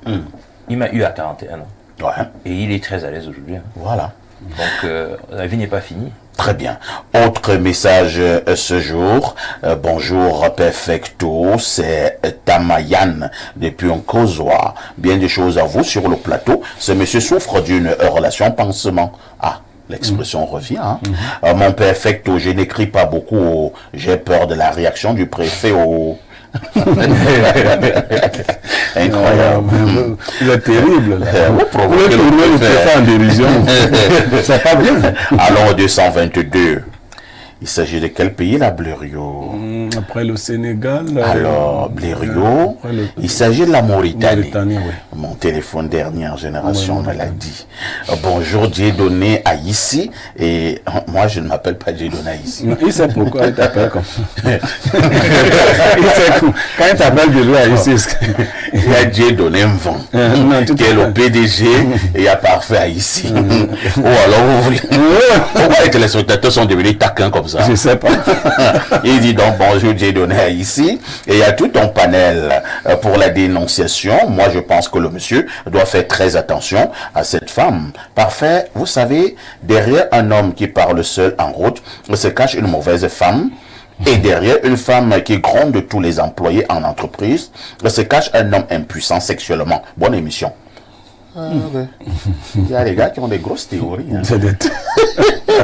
Il m'a eu à 41 ans. Ouais. Et il est très à l'aise aujourd'hui. Hein. Voilà. Donc, la vie n'est pas finie. Très bien. Autre message ce jour. Bonjour Perfecto, c'est Tamayan depuis Nkozoa. Bien des choses à vous sur le plateau. Ce monsieur souffre d'une relation pansement. Ah, l'expression revient. Hein? Mon Perfecto, je n'écris pas beaucoup. J'ai peur de la réaction du préfet au... Incroyable. Il est terrible. Là. Vous provoquez le préfet en dérision. C'est pas bien. Allons au 222. Il s'agit de quel pays, la Blériot? Après le Sénégal. Alors, Blériot, il s'agit de la Mauritanie. Oui. Mon téléphone dernière génération me l'a dit. Bonjour, Dieudonné Aïssi. Et moi, je ne m'appelle pas Dieudonné Aïssi. Il sait pourquoi il t'appelle comme ça. Quand il t'appelle Dieudonné Aïssi, il y a Dieudonné Mvan, qui est le PDG, et il y a Parfait Aïssi. Ou alors, vous voulez... Pourquoi les téléspectateurs sont devenus taquins comme ça? Je sais pas. Il dit donc bonjour, j'ai donné ici. Et il y a tout un panel pour la dénonciation. Moi, je pense que le monsieur doit faire très attention à cette femme. Parfait. Vous savez, derrière un homme qui parle seul en route, se cache une mauvaise femme. Et derrière une femme qui gronde tous les employés en entreprise, se cache un homme impuissant sexuellement. Bonne émission. Il y a des gars qui ont des grosses théories. Hein.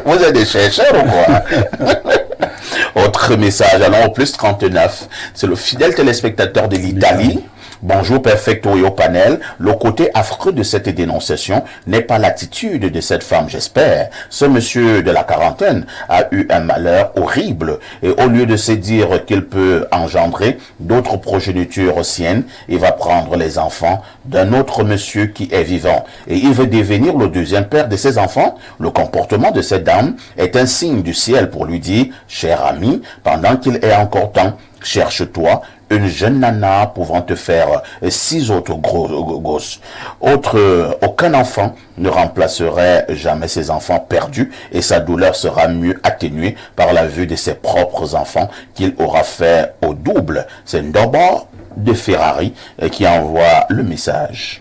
Vous êtes des chercheurs ou quoi? Autre message, allons au plus 39. C'est le fidèle téléspectateur de l'Italie. Bonjour Perfecto et au panel. Le côté affreux de cette dénonciation n'est pas l'attitude de cette femme, j'espère. Ce monsieur de la quarantaine a eu un malheur horrible et au lieu de se dire qu'il peut engendrer d'autres progénitures siennes, il va prendre les enfants d'un autre monsieur qui est vivant et il veut devenir le deuxième père de ses enfants. Le comportement de cette dame est un signe du ciel pour lui dire, cher ami, pendant qu'il est encore temps, cherche-toi une jeune nana pouvant te faire 6 autres gosses. Aucun enfant ne remplacerait jamais ses enfants perdus et sa douleur sera mieux atténuée par la vue de ses propres enfants qu'il aura fait au double. C'est Ndobo de Ferrari qui envoie le message.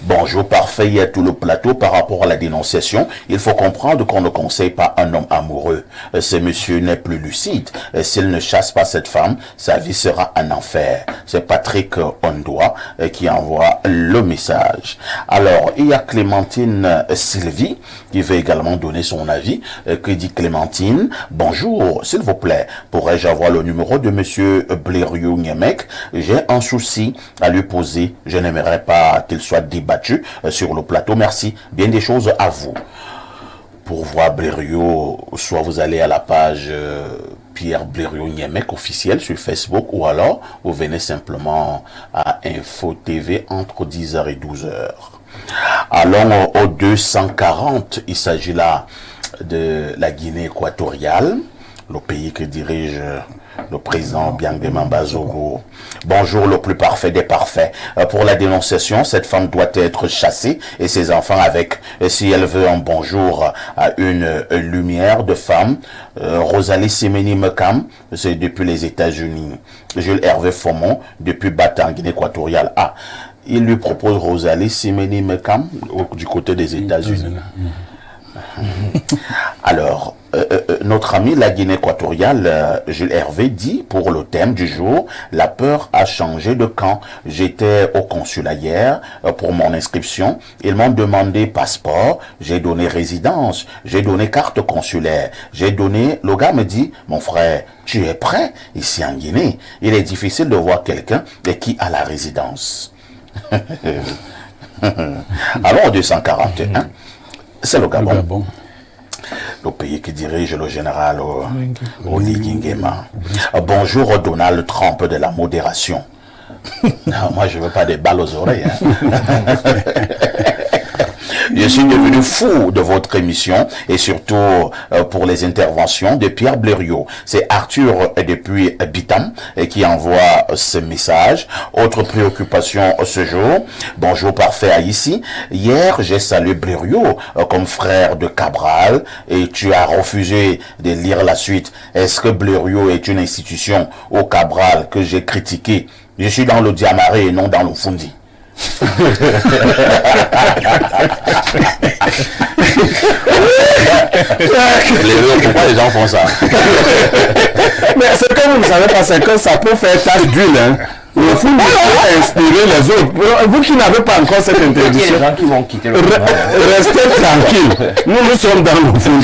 Bonjour parfait, il y a tout le plateau par rapport à la dénonciation. Il faut comprendre qu'on ne conseille pas un homme amoureux. Ce monsieur n'est plus lucide. S'il ne chasse pas cette femme, sa vie sera un enfer. C'est Patrick Ondoa qui envoie le message. Alors, il y a Clémentine Sylvie qui veut également donner son avis. Que dit Clémentine? Bonjour, s'il vous plaît, pourrais-je avoir le numéro de monsieur Blériou Niemek? J'ai un souci à lui poser. Je n'aimerais pas qu'il soit débattu sur le plateau. Merci. Bien des choses à vous. Pour voir Blériot, soit vous allez à la page Pierre Blériot Niemek officiel sur Facebook ou alors vous venez simplement à Info TV entre 10h et 12h. Allons au 240. Il s'agit là de la Guinée équatoriale, le pays que dirige le président Biangema Bazogo. Bonjour le plus parfait des parfaits. Pour la dénonciation, cette femme doit être chassée et ses enfants avec. Si elle veut un bonjour à une lumière de femme, Rosalie Semeni Mekam, c'est depuis les États-Unis. Jules Hervé Fomon, depuis Batang, Guinée équatoriale. Ah, il lui propose Rosalie Semeni Mekam du côté des États-Unis. Alors, notre ami la Guinée équatoriale, Jules Hervé, dit pour le thème du jour, la peur a changé de camp. J'étais au consulat hier pour mon inscription. Ils m'ont demandé passeport, j'ai donné résidence, j'ai donné carte consulaire, j'ai donné... Le gars me dit, mon frère, tu es prêt ici en Guinée? Il est difficile de voir quelqu'un qui a la résidence. Alors, au 241, c'est le Gabon. Le pays qui dirige le général Oligingema. Bonjour Donald Trump de la modération. Non, moi je veux pas des balles aux oreilles. Je suis devenu fou de votre émission et surtout pour les interventions de Pierre Blériot. C'est Arthur depuis Bitam qui envoie ce message. Autre préoccupation ce jour. Bonjour parfait à ici. Hier, j'ai salué Blériot comme frère de Cabral et tu as refusé de lire la suite. Est-ce que Blériot est une institution au Cabral que j'ai critiqué? Je suis dans le Diamaré et non dans le Fundi. Pourquoi les gens font ça? Mais c'est comme vous ne savez pas, c'est que ça peut faire tache d'huile. Hein. Le fou peut inspirer les autres. Vous qui n'avez pas encore cette interdiction, il y a des gens qui vont quitter le restez tranquille. Nous sommes dans le fond.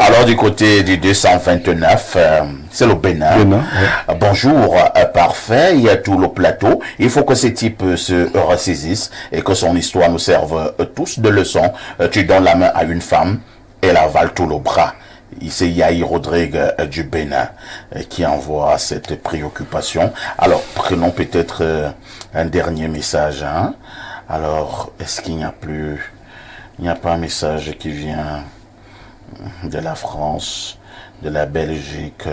Alors du côté du 229, c'est le Bénin. Ouais. Bonjour, parfait, il y a tout le plateau. Il faut que ces types se ressaisissent et que son histoire nous serve tous de leçon. Tu donnes la main à une femme, elle avale tout le bras. C'est Yahi Rodrigue du Bénin qui envoie cette préoccupation. Alors, prenons peut-être un dernier message. Hein. Alors, est-ce qu'il n'y a plus... Il n'y a pas un message qui vient de la France, de la Belgique,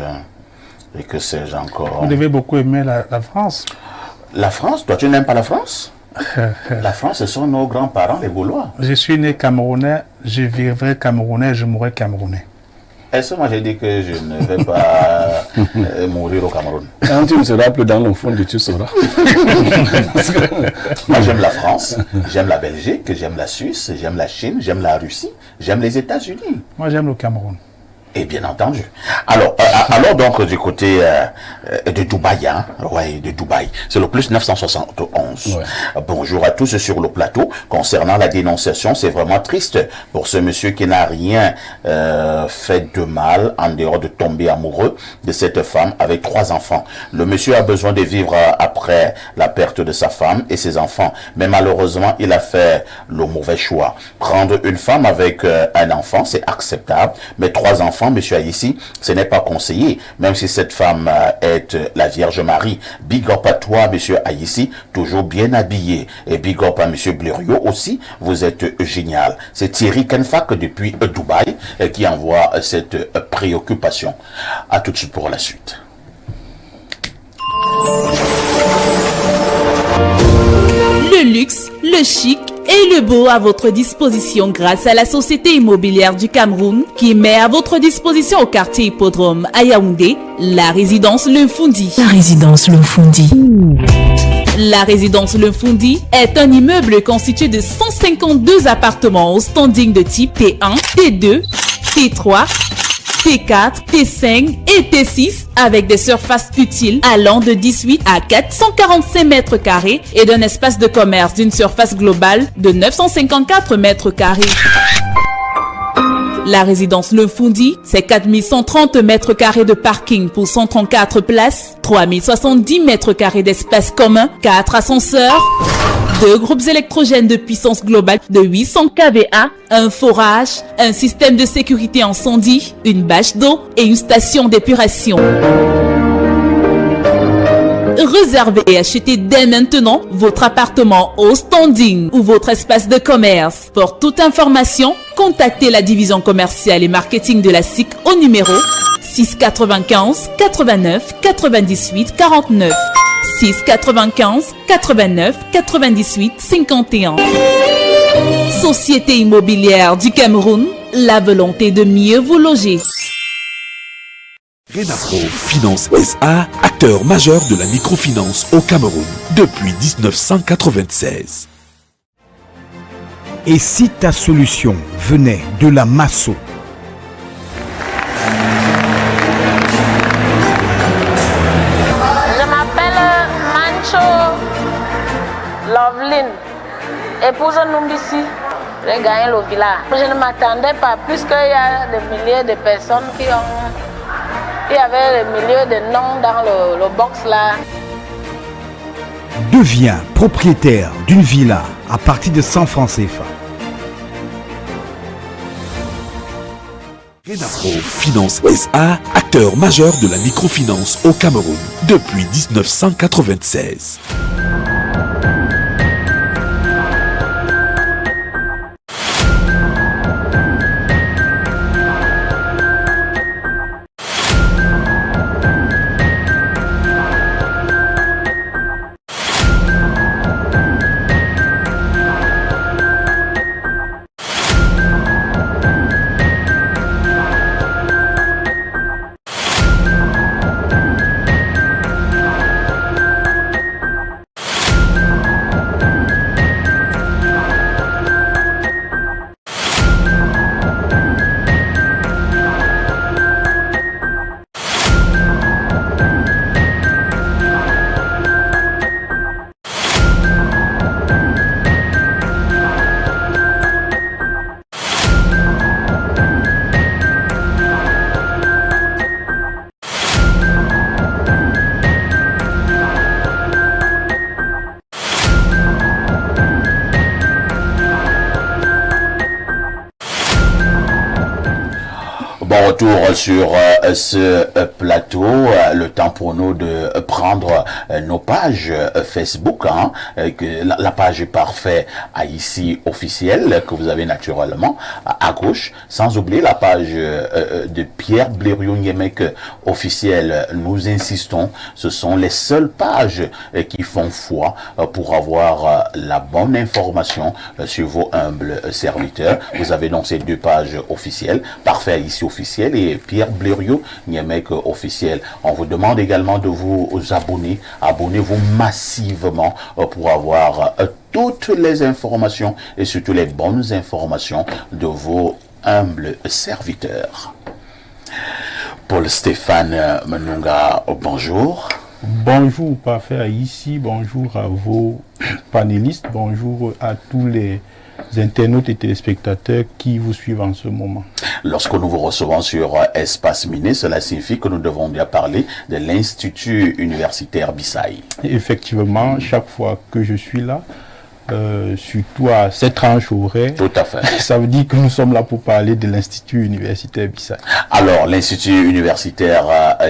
et que sais-je encore. Vous devez beaucoup aimer la France. La France? Toi, tu n'aimes pas la France? La France, ce sont nos grands-parents, les Gaulois. Je suis né Camerounais, je vivrai Camerounais, je mourrai Camerounais. Est-ce que moi j'ai dit que je ne vais pas mourir au Cameroun? Quand tu ne seras plus dans le fond, tu sauras. Moi j'aime la France, j'aime la Belgique, j'aime la Suisse, j'aime la Chine, j'aime la Russie, j'aime les États-Unis. Moi j'aime le Cameroun. Et bien entendu. Alors, donc du côté de Dubaï, hein, ouais, de Dubaï, c'est le plus 971. Ouais. Bonjour à tous sur le plateau. Concernant la dénonciation, c'est vraiment triste pour ce monsieur qui n'a rien fait de mal en dehors de tomber amoureux de cette femme avec 3 enfants. Le monsieur a besoin de vivre après la perte de sa femme et ses enfants, mais malheureusement, il a fait le mauvais choix. Prendre une femme avec un enfant, c'est acceptable, mais 3 enfants, monsieur Aïssi, ce n'est pas conseillé, même si cette femme est la Vierge Marie. Big up à toi, monsieur Aïssi, toujours bien habillé. Et big up à monsieur Blériot aussi, vous êtes génial. C'est Thierry Kenfak depuis Dubaï qui envoie cette préoccupation. À tout de suite pour la suite. Le luxe, le chic et le beau à votre disposition grâce à la Société immobilière du Cameroun qui met à votre disposition au quartier Hippodrome à Yaoundé la résidence Le Fundi. La résidence Le Fundi. La résidence Le Fundi est un immeuble constitué de 152 appartements au standing de type T1, T2, T3, T4, T5 et T6 avec des surfaces utiles allant de 18 à 445 mètres carrés et d'un espace de commerce d'une surface globale de 954 mètres carrés. La résidence Le Fundi, c'est 4130 mètres carrés de parking pour 134 places, 3070 mètres carrés d'espace commun, 4 ascenseurs, 2 groupes électrogènes de puissance globale de 800 kVA, un forage, un système de sécurité incendie, une bâche d'eau et une station d'épuration. Réservez et achetez dès maintenant votre appartement au standing ou votre espace de commerce. Pour toute information, contactez la division commerciale et marketing de la SIC au numéro 695 89 98 49 695 89 98 51. Société immobilière du Cameroun, la volonté de mieux vous loger. Renafro Finance SA, acteur majeur de la microfinance au Cameroun depuis 1996. Et si ta solution venait de la Masso? Je m'appelle Mancho Lovelin, épouse Numbisi. J'ai gagné le village. Je ne m'attendais pas, puisqu'il y a des milliers de personnes qui ont... Il y avait des milliers de noms dans le box là. Deviens propriétaire d'une villa à partir de 100 francs CFA. Renafro Finance SA, acteur majeur de la microfinance au Cameroun depuis 1996. Bon retour sur ce plateau. Le temps pour nous de prendre nos pages Facebook, hein, la page Parfait Haïti officielle que vous avez naturellement à gauche, sans oublier la page de Pierre Blériot-Niemek officielle. Nous insistons, ce sont les seules pages qui font foi pour avoir la bonne information sur vos humbles serviteurs. Vous avez donc ces 2 pages officielles, Parfait Haïti officiel et Pierre Blériot-Niemek officiel. On vous demande également de vous abonner. Abonnez-vous massivement pour avoir toutes les informations et surtout les bonnes informations de vos humbles serviteurs. Paul-Stéphane Menunga, bonjour. Bonjour, parfait ici, bonjour à vos panélistes, bonjour à tous les internautes et téléspectateurs qui vous suivent en ce moment. Lorsque nous vous recevons sur Espace Miné, cela signifie que nous devons bien parler de l'Institut universitaire Bissaï. Effectivement, chaque fois que je suis là, surtout à cette tranche horaire, tout à fait. Ça veut dire que nous sommes là pour parler de l'Institut universitaire Bissaï. Alors, l'Institut universitaire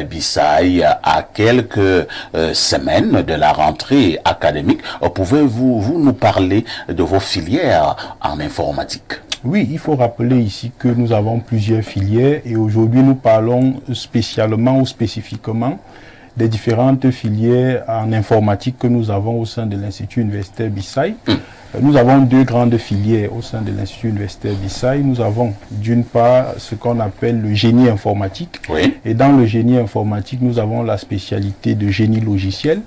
Bissaï, à quelques semaines de la rentrée académique, pouvez-vous nous parler de vos filières en informatique? Oui, il faut rappeler ici que nous avons plusieurs filières et aujourd'hui nous parlons spécialement ou spécifiquement des différentes filières en informatique que nous avons au sein de l'Institut universitaire Bissaï. Nous avons deux grandes filières au sein de l'Institut universitaire Bissaï. Nous avons d'une part ce qu'on appelle le génie informatique. Oui. Et dans le génie informatique, nous avons la spécialité de génie logiciel.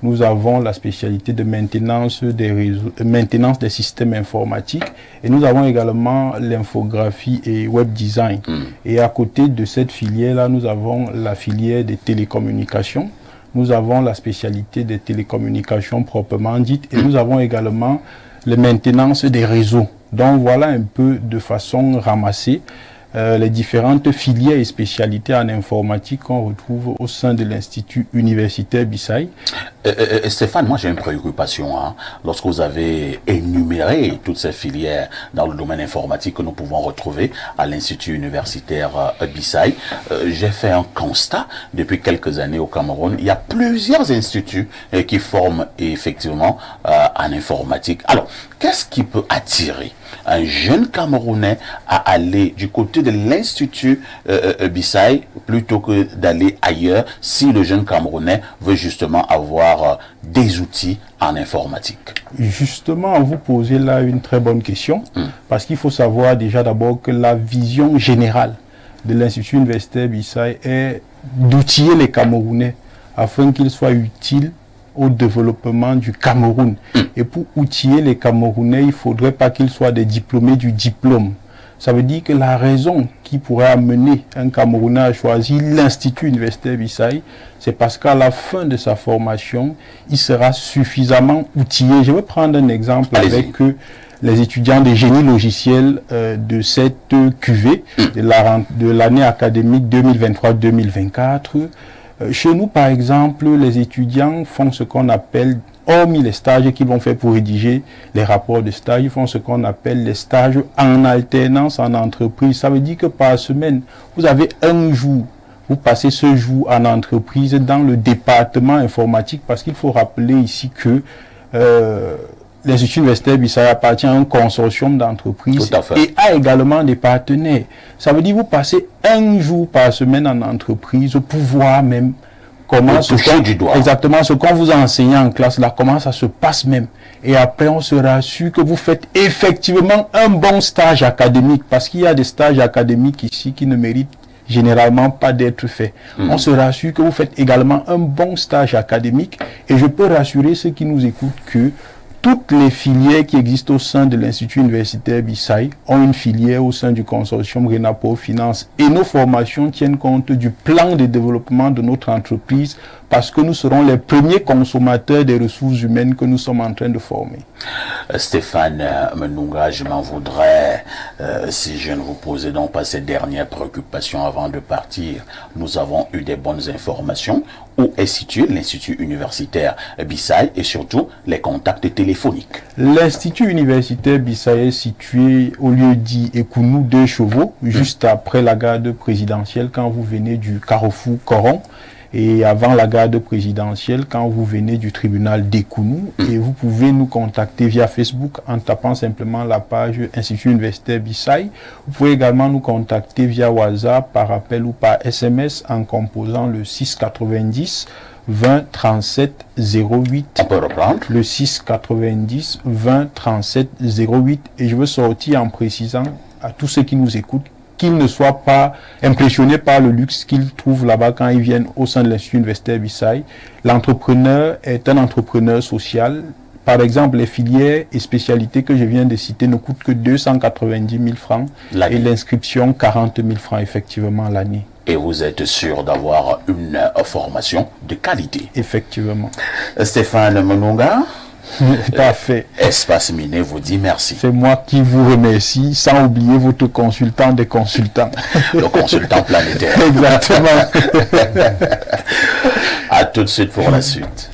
Nous avons la spécialité de maintenance des réseaux, maintenance des systèmes informatiques et nous avons également l'infographie et web design. Et à côté de cette filière-là, nous avons la filière des télécommunications. Nous avons la spécialité des télécommunications proprement dites et nous avons également la maintenance des réseaux. Donc voilà un peu de façon ramassée les différentes filières et spécialités en informatique qu'on retrouve au sein de l'Institut universitaire Bissaï. Stéphane, moi j'ai une préoccupation. Lorsque vous avez énuméré toutes ces filières dans le domaine informatique que nous pouvons retrouver à l'Institut universitaire Bissaï, j'ai fait un constat depuis quelques années au Cameroun. Il y a plusieurs instituts qui forment effectivement en informatique. Alors, qu'est-ce qui peut attirer un jeune Camerounais à aller du côté de l'Institut Bissaï plutôt que d'aller ailleurs si le jeune Camerounais veut justement avoir des outils en informatique? Justement, vous posez là une très bonne question parce qu'il faut savoir déjà d'abord que la vision générale de l'Institut universitaire Bissaï est d'outiller les Camerounais afin qu'ils soient utiles au développement du Cameroun. Et pour outiller les Camerounais, il ne faudrait pas qu'ils soient des diplômés du diplôme. Ça veut dire que la raison qui pourrait amener un Camerounais à choisir l'Institut universitaire Bissaï, c'est parce qu'à la fin de sa formation, il sera suffisamment outillé. Je vais prendre un exemple avec les étudiants de génie logiciel de cette QV de l'année académique 2023-2024. Chez nous, par exemple, les étudiants font ce qu'on appelle, hormis les stages qu'ils vont faire pour rédiger les rapports de stage, ils font ce qu'on appelle les stages en alternance en entreprise. Ça veut dire que par semaine, vous avez un jour, vous passez ce jour en entreprise dans le département informatique, parce qu'il faut rappeler ici que l'Institut universitaire Bissaï appartient à un consortium d'entreprises et a également des partenaires. Ça veut dire que vous passez un jour par semaine en entreprise pour voir même comment exactement ce qu'on vous a enseigné en classe là, comment ça se passe même. Et après, on sera sûr que vous faites effectivement un bon stage académique, parce qu'il y a des stages académiques ici qui ne méritent généralement pas d'être faits. On se rassure que vous faites également un bon stage académique et je peux rassurer ceux qui nous écoutent que toutes les filières qui existent au sein de l'Institut universitaire Bissaï ont une filière au sein du consortium Renapo Finance et nos formations tiennent compte du plan de développement de notre entreprise parce que nous serons les premiers consommateurs des ressources humaines que nous sommes en train de former. Stéphane Menunga, je m'en voudrais si je ne vous posais donc pas ces dernières préoccupations avant de partir. Nous avons eu des bonnes informations. Où est situé l'Institut universitaire Bissaï et surtout les contacts téléphoniques? L'Institut universitaire Bissaï est situé au lieu dit Ekounou 2 Chevaux, juste après la garde présidentielle quand vous venez du carrefour Coron. Et avant la garde présidentielle, quand vous venez du tribunal d'Ekounou, et vous pouvez nous contacter via Facebook en tapant simplement la page Institut universitaire Bissaï. Vous pouvez également nous contacter via WhatsApp, par appel ou par SMS en composant le 690 20 37 08. On peut reprendre. Le 690 20 37 08. Et je veux sortir en précisant à tous ceux qui nous écoutent qu'ils ne soient pas impressionnés par le luxe qu'ils trouvent là-bas quand ils viennent au sein de l'Institut universitaire Bissaï. L'entrepreneur est un entrepreneur social. Par exemple, les filières et spécialités que je viens de citer ne coûtent que 290 000 francs et l'inscription 40 000 francs effectivement l'année. et vous êtes sûr d'avoir une formation de qualité. Effectivement. Stéphane Mononga, parfait. Espace Miné vous dit merci. C'est moi qui vous remercie, sans oublier votre consultant des consultants. Le consultant planétaire. Exactement. À tout de suite pour la suite.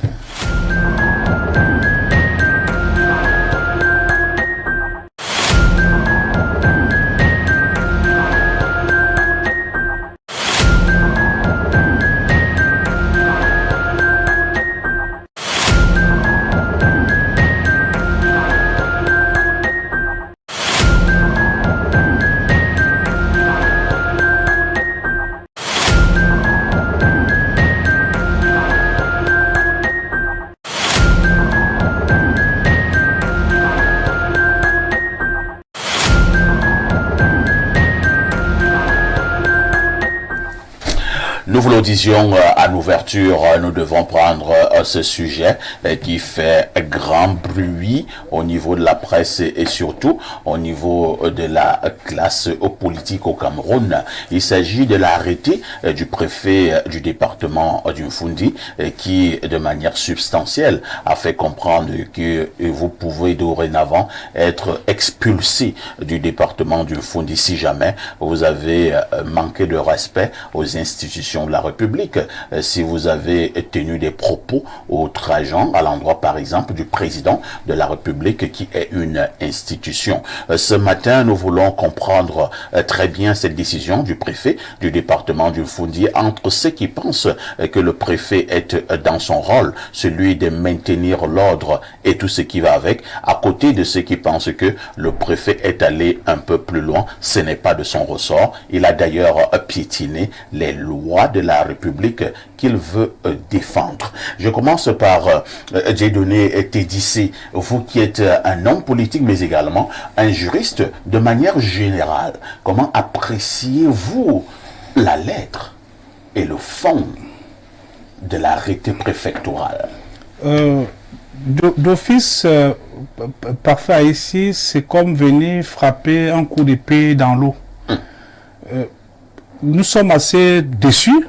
Nous vous le disions en ouverture, nous devons prendre ce sujet qui fait grand bruit au niveau de la presse et surtout au niveau de la classe politique au Cameroun. Il s'agit de l'arrêté du préfet du département du Mfundi qui, de manière substantielle, a fait comprendre que vous pouvez dorénavant être expulsé du département du Mfundi si jamais vous avez manqué de respect aux institutions de la République, si vous avez tenu des propos outrageants à l'endroit par exemple du président de la République qui est une institution. Ce matin, nous voulons comprendre très bien cette décision du préfet du département du Mfundi entre ceux qui pensent que le préfet est dans son rôle, celui de maintenir l'ordre et tout ce qui va avec, à côté de ceux qui pensent que le préfet est allé un peu plus loin, ce n'est pas de son ressort. Il a d'ailleurs piétiné les lois de la République qu'il veut défendre. Je commence par Dieudonné Tédissé, vous qui êtes un homme politique mais également un juriste. De manière générale, comment appréciez-vous la lettre et le fond de l'arrêté préfectoral? D'office, parfois ici, c'est comme venir frapper un coup d'épée dans l'eau. Nous sommes assez déçus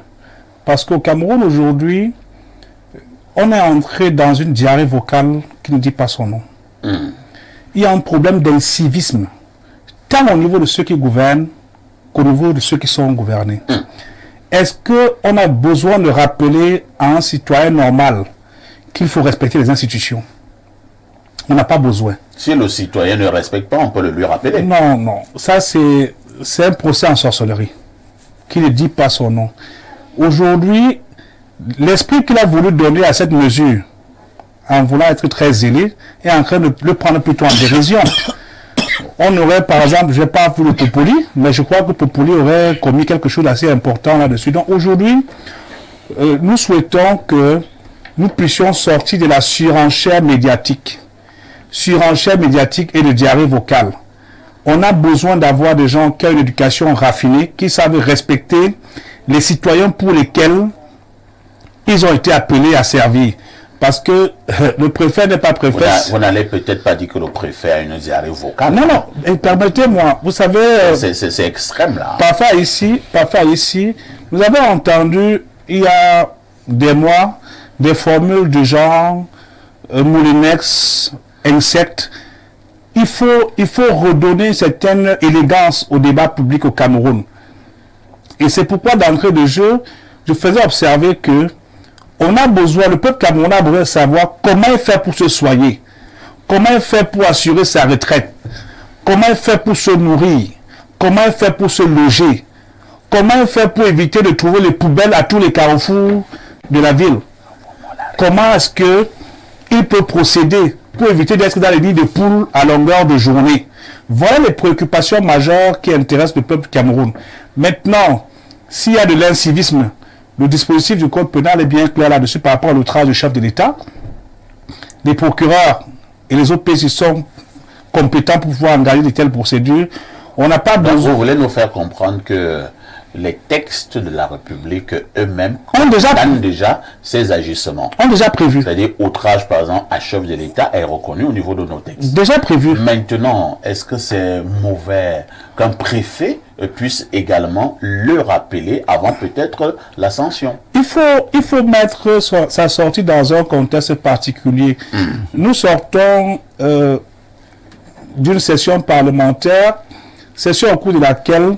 parce qu'au Cameroun aujourd'hui, on est entré dans une diarrhée vocale qui ne dit pas son nom. Il y a un problème d'incivisme, tant au niveau de ceux qui gouvernent qu'au niveau de ceux qui sont gouvernés. Est-ce qu'on a besoin de rappeler à un citoyen normal qu'il faut respecter les institutions? On n'a pas besoin. Si le citoyen ne respecte pas, on peut le lui rappeler. Non, non. Ça, c'est un procès en sorcellerie qui ne dit pas son nom. Aujourd'hui, l'esprit qu'il a voulu donner à cette mesure, en voulant être très zélé, est en train de le prendre plutôt en dérision. On aurait, par exemple, je n'ai pas vu le Popoli, mais je crois que Popoli aurait commis quelque chose d'assez important là-dessus. Donc aujourd'hui, nous souhaitons que nous puissions sortir de la surenchère médiatique et de diarrhée vocale. On a besoin d'avoir des gens qui ont une éducation raffinée, qui savent respecter les citoyens pour lesquels ils ont été appelés à servir. Parce que le préfet n'est pas préfet. Vous n'allez peut-être pas dire que le préfet a une diarrhée vocale. Non, non, permettez-moi, vous savez... C'est extrême là. Parfois ici, nous avons entendu, il y a des mois, des formules du genre moulinex, insectes. Il faut redonner une certaine élégance au débat public au Cameroun. Et c'est pourquoi, d'entrée de jeu, je faisais observer que on a besoin, le peuple camerounais a besoin de savoir comment il fait pour se soigner, comment il fait pour assurer sa retraite, comment il fait pour se nourrir, comment il fait pour se loger, comment il fait pour éviter de trouver les poubelles à tous les carrefours de la ville. Comment est-ce qu'il peut procéder pour éviter d'être dans les nids de poules à longueur de journée. Voilà les préoccupations majeures qui intéressent le peuple Cameroun. Maintenant, s'il y a de l'incivisme, le dispositif du code pénal est bien clair là-dessus par rapport à l'outrage du chef de l'État. Les procureurs et les autres pays sont compétents pour pouvoir engager de telles procédures. On n'a pas besoin... Vous voulez nous faire comprendre que les textes de la République eux-mêmes condamnent déjà ces agissements. Ont déjà prévu. C'est-à-dire, outrage, par exemple, à chef de l'État est reconnu au niveau de nos textes. Déjà prévu. Maintenant, est-ce que c'est mauvais qu'un préfet puisse également le rappeler avant peut-être la sanction. Il faut mettre sa sortie dans un contexte particulier. Nous sortons d'une session parlementaire, session au cours de laquelle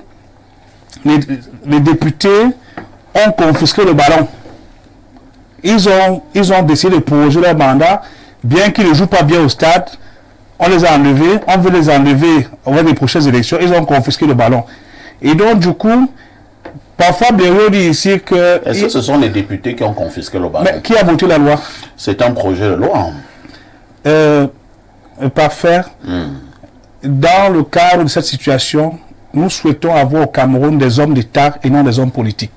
les députés ont confisqué le ballon. Ils ont décidé de proroger leur mandat, bien qu'ils ne jouent pas bien au stade. On les a enlevés, on veut les enlever avant les prochaines élections. Ils ont confisqué le ballon. Et donc, du coup, parfois, Béraud dit ici que... Est-ce que ce sont les députés qui ont confisqué le ballon? Mais qui a voté la loi? C'est un projet de loi. Parfait. Dans le cadre de cette situation, nous souhaitons avoir au Cameroun des hommes d'État et non des hommes politiques.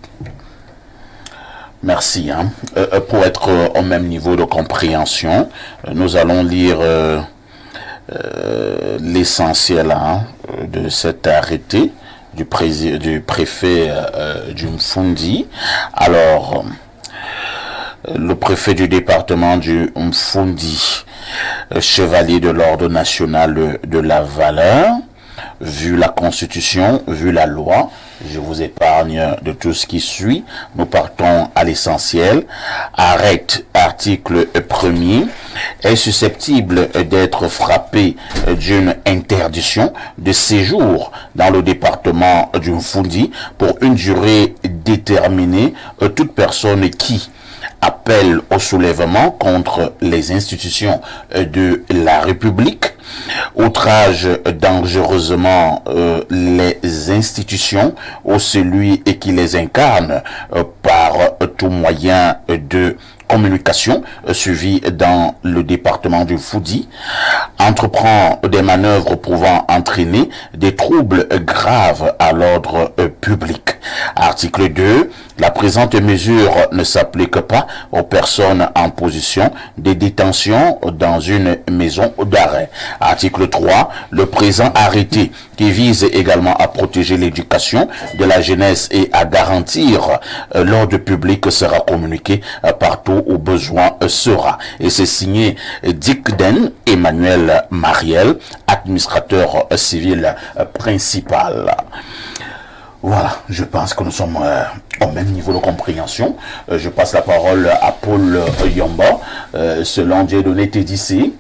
Merci. Pour être au même niveau de compréhension, nous allons lire l'essentiel de cet arrêté du préfet du Mfundi. Alors, le préfet du département du Mfundi, chevalier de l'ordre national de la valeur, vu la Constitution, vu la loi, je vous épargne de tout ce qui suit. Nous partons à l'essentiel. Article 1er est susceptible d'être frappé d'une interdiction de séjour dans le département du Mfundi pour une durée déterminée. Toute personne qui appelle au soulèvement contre les institutions de la République, outrage dangereusement les institutions ou celui qui les incarne par tout moyen de communication suivi dans le département du Mfundi, entreprend des manœuvres pouvant entraîner des troubles graves à l'ordre public. Article 2. La présente mesure ne s'applique pas aux personnes en position de détention dans une maison d'arrêt. Article 3. Le présent arrêté, qui vise également à protéger l'éducation de la jeunesse et à garantir l'ordre public, sera communiqué partout où besoin sera. Et c'est signé Dikden Emmanuel Mariel, administrateur civil principal. Voilà, je pense que nous sommes au même niveau de compréhension. Je passe la parole à Paul Yomba. Selon Dieudonné Tédissé,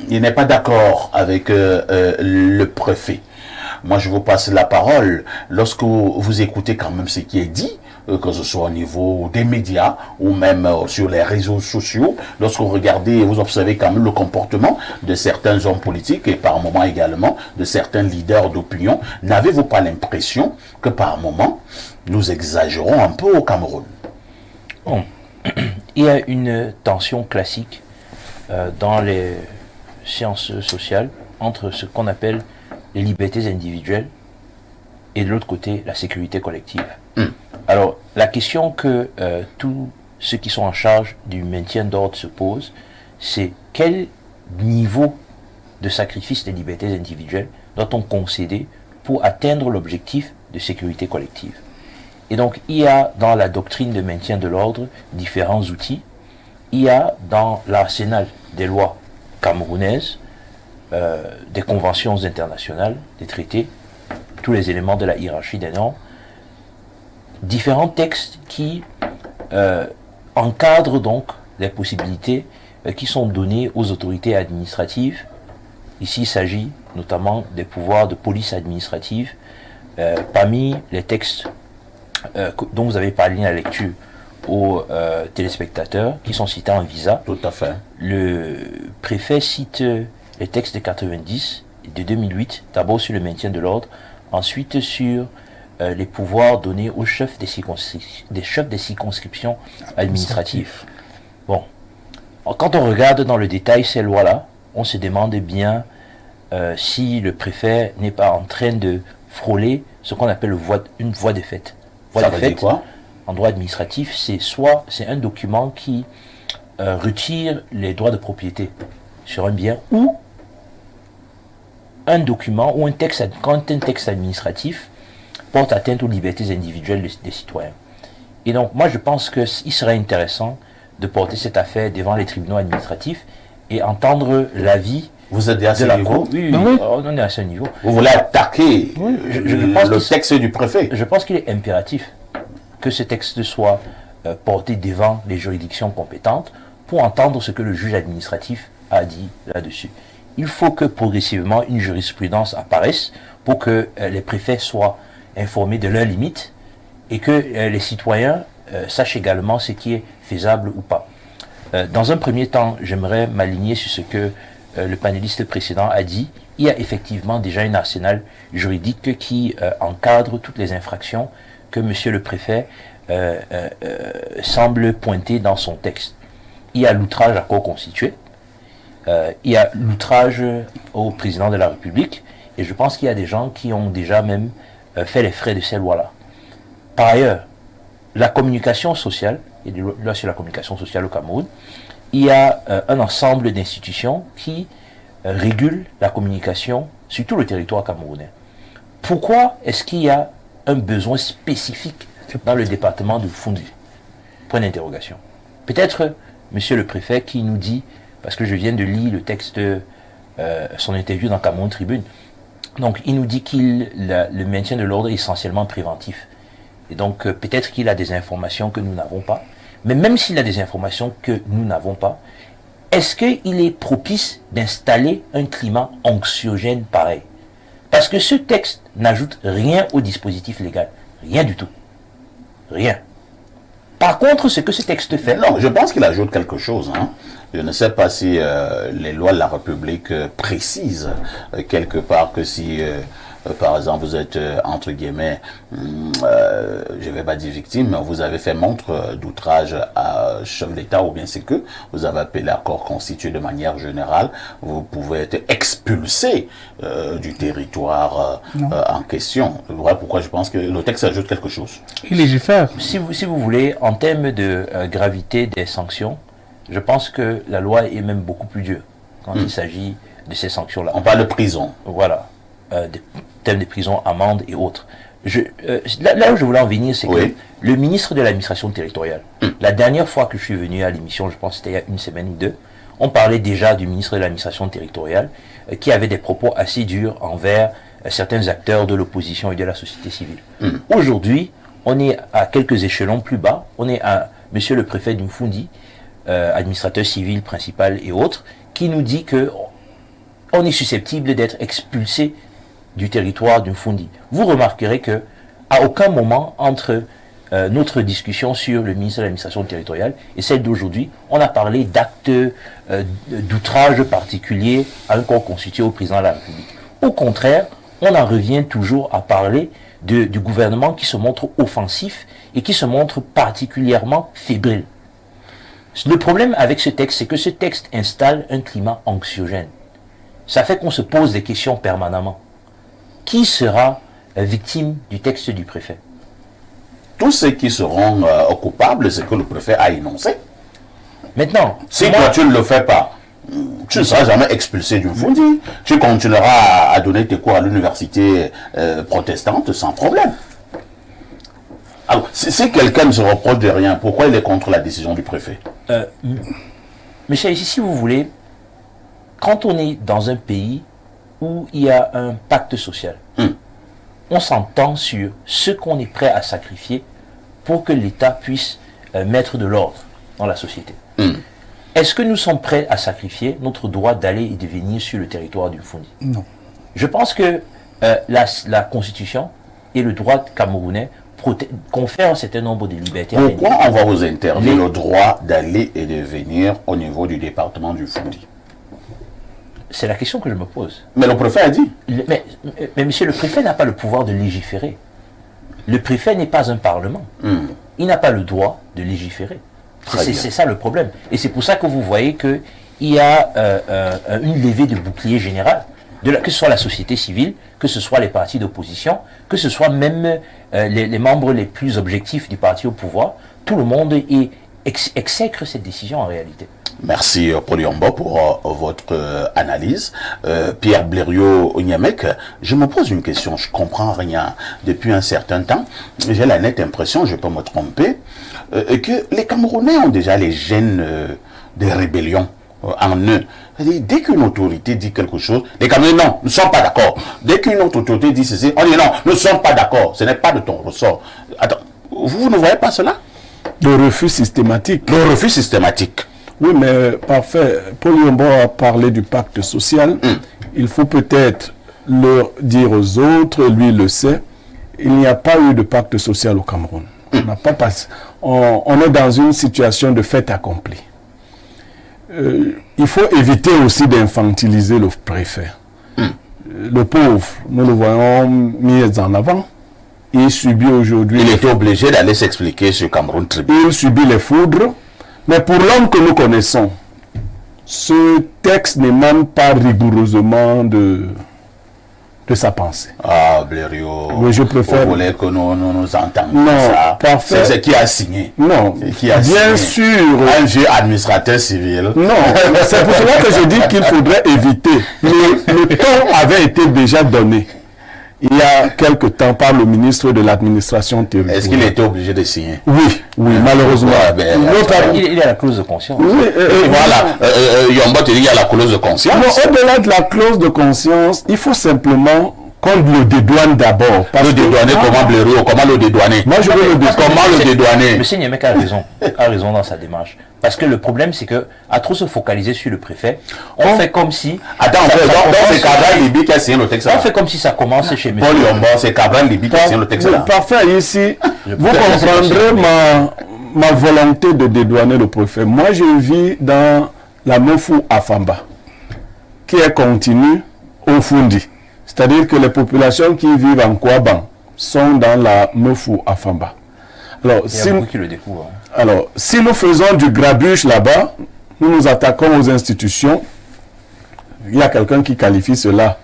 il n'est pas d'accord avec le préfet. Moi, je vous passe la parole. Lorsque vous écoutez quand même ce qui est dit, que ce soit au niveau des médias ou même sur les réseaux sociaux, lorsque vous regardez, vous observez quand même le comportement de certains hommes politiques et par moments également de certains leaders d'opinion, n'avez-vous pas l'impression que par moments, nous exagérons un peu au Cameroun? Bon. Il y a une tension classique dans les sciences sociales entre ce qu'on appelle les libertés individuelles et de l'autre côté la sécurité collective. Alors, la question que tous ceux qui sont en charge du maintien d'ordre se posent, c'est quel niveau de sacrifice des libertés individuelles doit-on concéder pour atteindre l'objectif de sécurité collective? Et donc, il y a dans la doctrine de maintien de l'ordre différents outils. Il y a dans l'arsenal des lois camerounaises, des conventions internationales, des traités, tous les éléments de la hiérarchie des normes, différents textes qui encadrent donc les possibilités qui sont données aux autorités administratives. Ici, il s'agit notamment des pouvoirs de police administrative. Parmi les textes dont vous avez parlé à la lecture aux téléspectateurs, qui sont cités en visa, tout à fait. Le préfet cite les textes de 90 et de 2008, d'abord sur le maintien de l'ordre, ensuite sur les pouvoirs donnés aux chefs des circonscriptions administratives. Bon, quand on regarde dans le détail ces lois-là, on se demande bien si le préfet n'est pas en train de frôler ce qu'on appelle une voie de fait. Voie de fait, quoi en droit administratif, c'est un document qui retire les droits de propriété sur un bien, ou un document ou un texte, quand un texte administratif porte atteinte aux libertés individuelles des citoyens. Et donc, moi, je pense qu'il serait intéressant de porter cette affaire devant les tribunaux administratifs et entendre l'avis Vous êtes à ce niveau? Oui, on est à ce niveau. Vous voulez attaquer je pense le texte du préfet? Je pense qu'il est impératif que ce texte soit porté devant les juridictions compétentes pour entendre ce que le juge administratif a dit là-dessus. Il faut que progressivement une jurisprudence apparaisse pour que les préfets soient informés de leurs limites et que les citoyens sachent également ce qui est faisable ou pas. Dans un premier temps, j'aimerais m'aligner sur ce que le panéliste précédent a dit. Il y a effectivement déjà un arsenal juridique qui encadre toutes les infractions que monsieur le préfet semble pointer dans son texte. Il y a l'outrage à corps constitué, il y a l'outrage au président de la République, et je pense qu'il y a des gens qui ont déjà même fait les frais de ces lois-là. Par ailleurs, la communication sociale, et là sur la communication sociale au Cameroun, il y a un ensemble d'institutions qui régulent la communication sur tout le territoire camerounais. Pourquoi est-ce qu'il y a un besoin spécifique dans le département de Fondi? Point d'interrogation. Peut-être monsieur le préfet qui nous dit, parce que je viens de lire le texte, son interview dans Cameroun Tribune, donc il nous dit qu'il le maintien de l'ordre est essentiellement préventif. Et donc peut-être qu'il a des informations que nous n'avons pas. Mais même s'il a des informations que nous n'avons pas, est-ce qu'il est propice d'installer un climat anxiogène pareil? Parce que ce texte n'ajoute rien au dispositif légal. Rien du tout. Rien. Par contre, ce que ce texte fait... Non, je pense qu'il ajoute quelque chose. Hein. Je ne sais pas si les lois de la République précisent quelque part que si... par exemple, vous êtes, entre guillemets, je ne vais pas dire victime, mais vous avez fait montre d'outrage à chef d'État, ou bien c'est que vous avez appelé l'accord constitué de manière générale, vous pouvez être expulsé du territoire en question. Voilà pourquoi je pense que le texte ajoute quelque chose. Il légifère. Si vous voulez, en termes de gravité des sanctions, je pense que la loi est même beaucoup plus dure quand il s'agit de ces sanctions-là. On parle de prison. Voilà. Des thèmes de prison, amende et autres. Là où je voulais en venir, c'est que le ministre de l'administration territoriale, la dernière fois que je suis venu à l'émission, je pense que c'était il y a une semaine ou deux, on parlait déjà du ministre de l'administration territoriale qui avait des propos assez durs envers certains acteurs de l'opposition et de la société civile. Aujourd'hui, on est à quelques échelons plus bas, on est à monsieur le préfet d'Umfundi, administrateur civil principal et autres, qui nous dit que on est susceptible d'être expulsé du territoire d'Umfundi. Vous remarquerez que à aucun moment entre notre discussion sur le ministre de l'administration territoriale et celle d'aujourd'hui, on a parlé d'actes d'outrage particulier à un corps constitué au président de la République. Au contraire, on en revient toujours à parler du gouvernement qui se montre offensif et qui se montre particulièrement fébrile. Le problème avec ce texte, c'est que ce texte installe un climat anxiogène. Ça fait qu'on se pose des questions permanemment. Qui sera victime du texte du préfet? Tous ceux qui seront coupables, c'est que le préfet a énoncé. Maintenant, si toi tu ne le fais pas, tu ne seras jamais expulsé du Fondi. Tu continueras à donner tes cours à l'université protestante sans problème. Alors, si quelqu'un ne se reproche de rien, pourquoi il est contre la décision du préfet? Monsieur, si vous voulez, quand on est dans un pays où il y a un pacte social, on s'entend sur ce qu'on est prêt à sacrifier pour que l'État puisse mettre de l'ordre dans la société. Est-ce que nous sommes prêts à sacrifier notre droit d'aller et de venir sur le territoire du Fondi? Non. Je pense que la Constitution et le droit camerounais confèrent un certain nombre de libertés. Pourquoi on va vous interdire le droit d'aller et de venir au niveau du département du Fondi? C'est la question que je me pose. Mais le préfet a dit. Mais monsieur, le préfet n'a pas le pouvoir de légiférer. Le préfet n'est pas un parlement. Il n'a pas le droit de légiférer. C'est ça le problème. Et c'est pour ça que vous voyez qu'il y a une levée de bouclier général, que ce soit la société civile, que ce soit les partis d'opposition, que ce soit même les membres les plus objectifs du parti au pouvoir. Tout le monde exècre cette décision en réalité. Merci Poliombo pour votre analyse. Pierre Blériot-Onyamec, je me pose une question, je ne comprends rien. Depuis un certain temps, j'ai la nette impression, je peux me tromper, que les Camerounais ont déjà les gènes des rébellions en eux. Dès qu'une autorité dit quelque chose, les Camerounais, non, nous ne sommes pas d'accord. Dès qu'une autre autorité dit ceci, on dit non, nous ne sommes pas d'accord. Ce n'est pas de ton ressort. Attends, vous ne voyez pas cela? Le refus systématique. Le refus systématique. Oui, mais parfait. Paul Yombo a parlé du pacte social. Il faut peut-être le dire aux autres, lui le sait. Il n'y a pas eu de pacte social au Cameroun. On n'a pas passé. On est dans une situation de fait accompli. Il faut éviter aussi d'infantiliser le préfet. Le pauvre, nous le voyons mis en avant. Il subit aujourd'hui... Il était obligé d'aller s'expliquer sur Cameroun Tribune. Il subit les foudres. Mais pour l'homme que nous connaissons, ce texte n'émane pas rigoureusement de sa pensée. Ah, Blériot, oui, je préfère... Vous voulez que nous entendions non, ça? Parfait. C'est ce qui a signé. Non, qui a bien signé. sûr. Un vieux administrateur civil. Non, c'est pour cela que je dis qu'il faudrait éviter. Le temps avait été déjà donné. Il y a quelque temps par le ministre de l'administration territoriale. Est-ce qu'il était obligé de signer? Oui, malheureusement. Il y a la clause de conscience. Oui, voilà. Yombo te dit qu'il y a la clause de conscience. Non, au-delà de la clause de conscience, il faut simplement qu'on le dédouane d'abord. Le dédouaner, comment Blériot? Comment le dédouaner? Moi, je veux le dédouaner. Comment le dédouaner? M. Niamek a raison dans sa démarche. Parce que le problème, c'est que, à trop se focaliser sur le préfet, on fait comme si... Attends, donc c'est Cabral Libi qui a signé le texte. On fait comme si ça commence chez M. Paul Yombo, c'est Cabral Libi qui a signé le texte. Parfait, ici, vous comprendrez ma volonté de dédouaner le préfet. Moi, je vis dans la Mofou Afamba, qui est continue au Fundi. C'est-à-dire que les populations qui vivent en Kouaban sont dans la Mofou Afamba. Alors, il y a beaucoup qui le découvrent. Alors, si nous faisons du grabuge là-bas, nous nous attaquons aux institutions. Il y a quelqu'un qui qualifie cela.